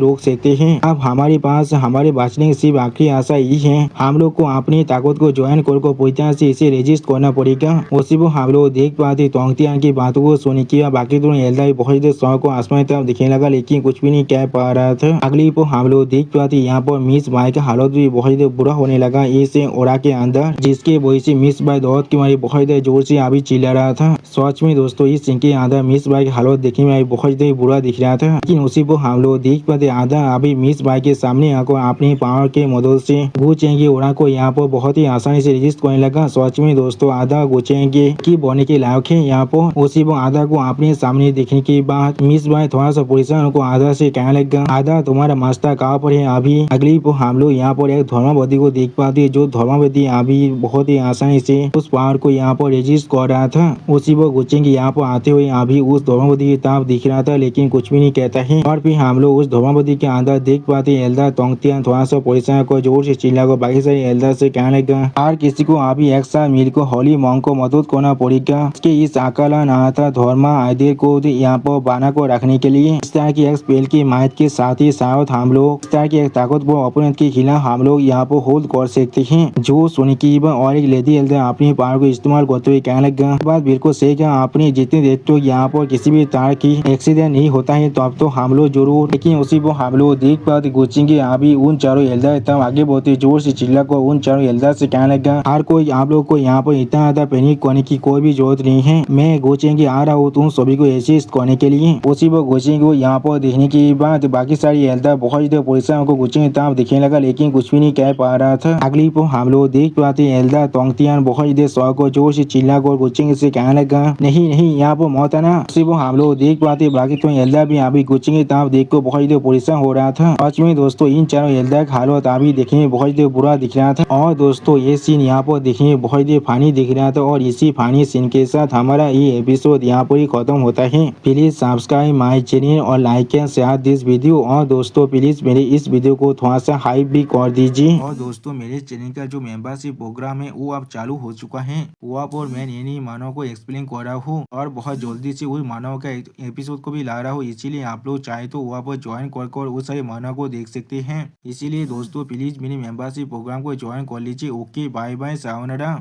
रोक सकते हैं। अब हमारे पास हमारे बचने की सिर्फ आखिरी आशा यही है, हम लोग को अपनी ताकत को ज्वाइन कर पूरी तरह से इसे रेजिस्ट करना पड़ेगा। उसी को हम लोग देख पाते तोंगतियान की बातों को सुन किया, बाकी तो एल्दा बहुत देर सौ को आसमान तरफ दिखने लगा लेकिन कुछ भी नहीं कह पा रहा था। अगली को हम लोग देख पाते यहाँ पर मिस बाई का हालत भी बहुत देर बुरा होने लगा इसे ओरा के अंदर, जिसके वजह से मिस बाई दौड़ की मारी बहुत देर जोर से अभी चिल्ला रहा था। सच में दोस्तों इस सीन के अंदर मिस बाई की हालत देखने में बहुत देर बुरा दिख रहा था, लेकिन उसी को हम लोग देख पाते आधा अभी मिस बाई के सामने आकर अपनी पावर के मदद से गुचेंगे ओरा को यहाँ पर बहुत ही आसानी से रेजिस्ट करने लगा। सच में दोस्तों आधा गुचेंगे की बोने के लायक है यहाँ पर। उसी को आधा को अपने सामने देखने के बाद मिस बाई थोड़ा सा परेशान को आधा से कहने लगा, आधा तुम्हारा मास्टर कहाँ पर है अभी। अगली को हम लोग यहाँ पर एक धर्मावती को देख पाते, जो धर्मावती अभी बहुत ही आसानी से उस पावर को यहाँ पर रेजिस्ट कर रहा था। उसी वो गुचेंगे यहाँ पर आते हुए अभी उस धर्मावती की तरफ दिख रहा था लेकिन कुछ भी नहीं कहता है। और फिर हम लोग उस धर्मावती के अंदर देख पाते एल्दा तोंगतियान थोड़ा सा परेशान को जोर से चिल्ला को बाकी सारी एल्दा से कहने लगा, हर किसी को अभी एक साथ मिल को होली मॉन्ग को मदद करना पड़ेगा। इसके इस अकाला नहा था धर्मा आइडिया को यहाँ पर बना को रखने के लिए इस तरह की एक स्पेल की माहित के साथ ही साथ हम लोग इस तरह की एक ताकतवर ओपोनेंट के खिलाफ हम लोग यहाँ पर होल्ड कर सकते हैं। जो सुनी की और एक लेडी एल्दा अपनी पावर को इस्तेमाल करते हुए कहने लगा, बात बिल्कुल सही है, आपने जितने देर तो यहाँ पर किसी भी तरह की एक्सीडेंट नहीं होता है तो अब तो हम लोग जरूर। लेकिन उसी को हम लोग देख पाते गुचेंगे अभी उन चारों एल्दा तब आगे बढ़ते जोर से चिल्ला को उन चारों एल्दा से कहने लगा, हर कोई आप लोग को यहाँ पर इतना ज्यादा पैनिक करने की कोई भी जरूरत नहीं है, मैं गुचेंगे आ रहा हूँ तुम सभी को असिस्ट करने के लिए। उसी वो गुचेंगे को यहाँ पर देखने के बाद बाकी सारी एल्दा बहुत परेशान को गुचेंगे तब दिखने लगा लेकिन कुछ भी नहीं कह पा रहा था। अगली को हम लोग देख पाते एल्दा तोंगतियान बहुत देर सौ को जोर से चिल्ला कर गुचेंगे से कहने लगा, नहीं नहीं यहाँ पर मौत है ना। उसी वो हम लोग देख पाते बाकी तो एल्दा भी अभी गुचेंगे तब देख को बहुत देर परेशान हो रहा था। सच में दोस्तों इन चारों एल्दा का हालत अभी देखने में बहुत देर बुरा दिख रहा था। और दोस्तों ये सीन यहाँ पर देखने में बहुत देर फानी दिख रहा था और इसी फानी सीन के साथ हमारा ये एपिसोड यहाँ पर ही खत्म होता है। प्लीज सब्सक्राइब माई चैनल और like and share this video. और दोस्तों प्लीज मेरे इस वीडियो को थोड़ा सा हाइप भी कर दीजिए। और दोस्तों मेरे चैनल का जो मेंबरशिप प्रोग्राम है वो अब चालू हो चुका है, वो आप और मैं नई मानव को एक्सप्लेन कर रहा हूँ और बहुत जल्दी से वही मानव का एपिसोड को भी ला रहा हूँ। इसीलिए आप लोग चाहे तो वहाँ पर ज्वाइन कर उस सारे मानव को देख सकते हैं। इसीलिए दोस्तों प्लीज मेरी मेंबरशिप प्रोग्राम को ज्वाइन कर लीजिए। Okay bye bye sayonara.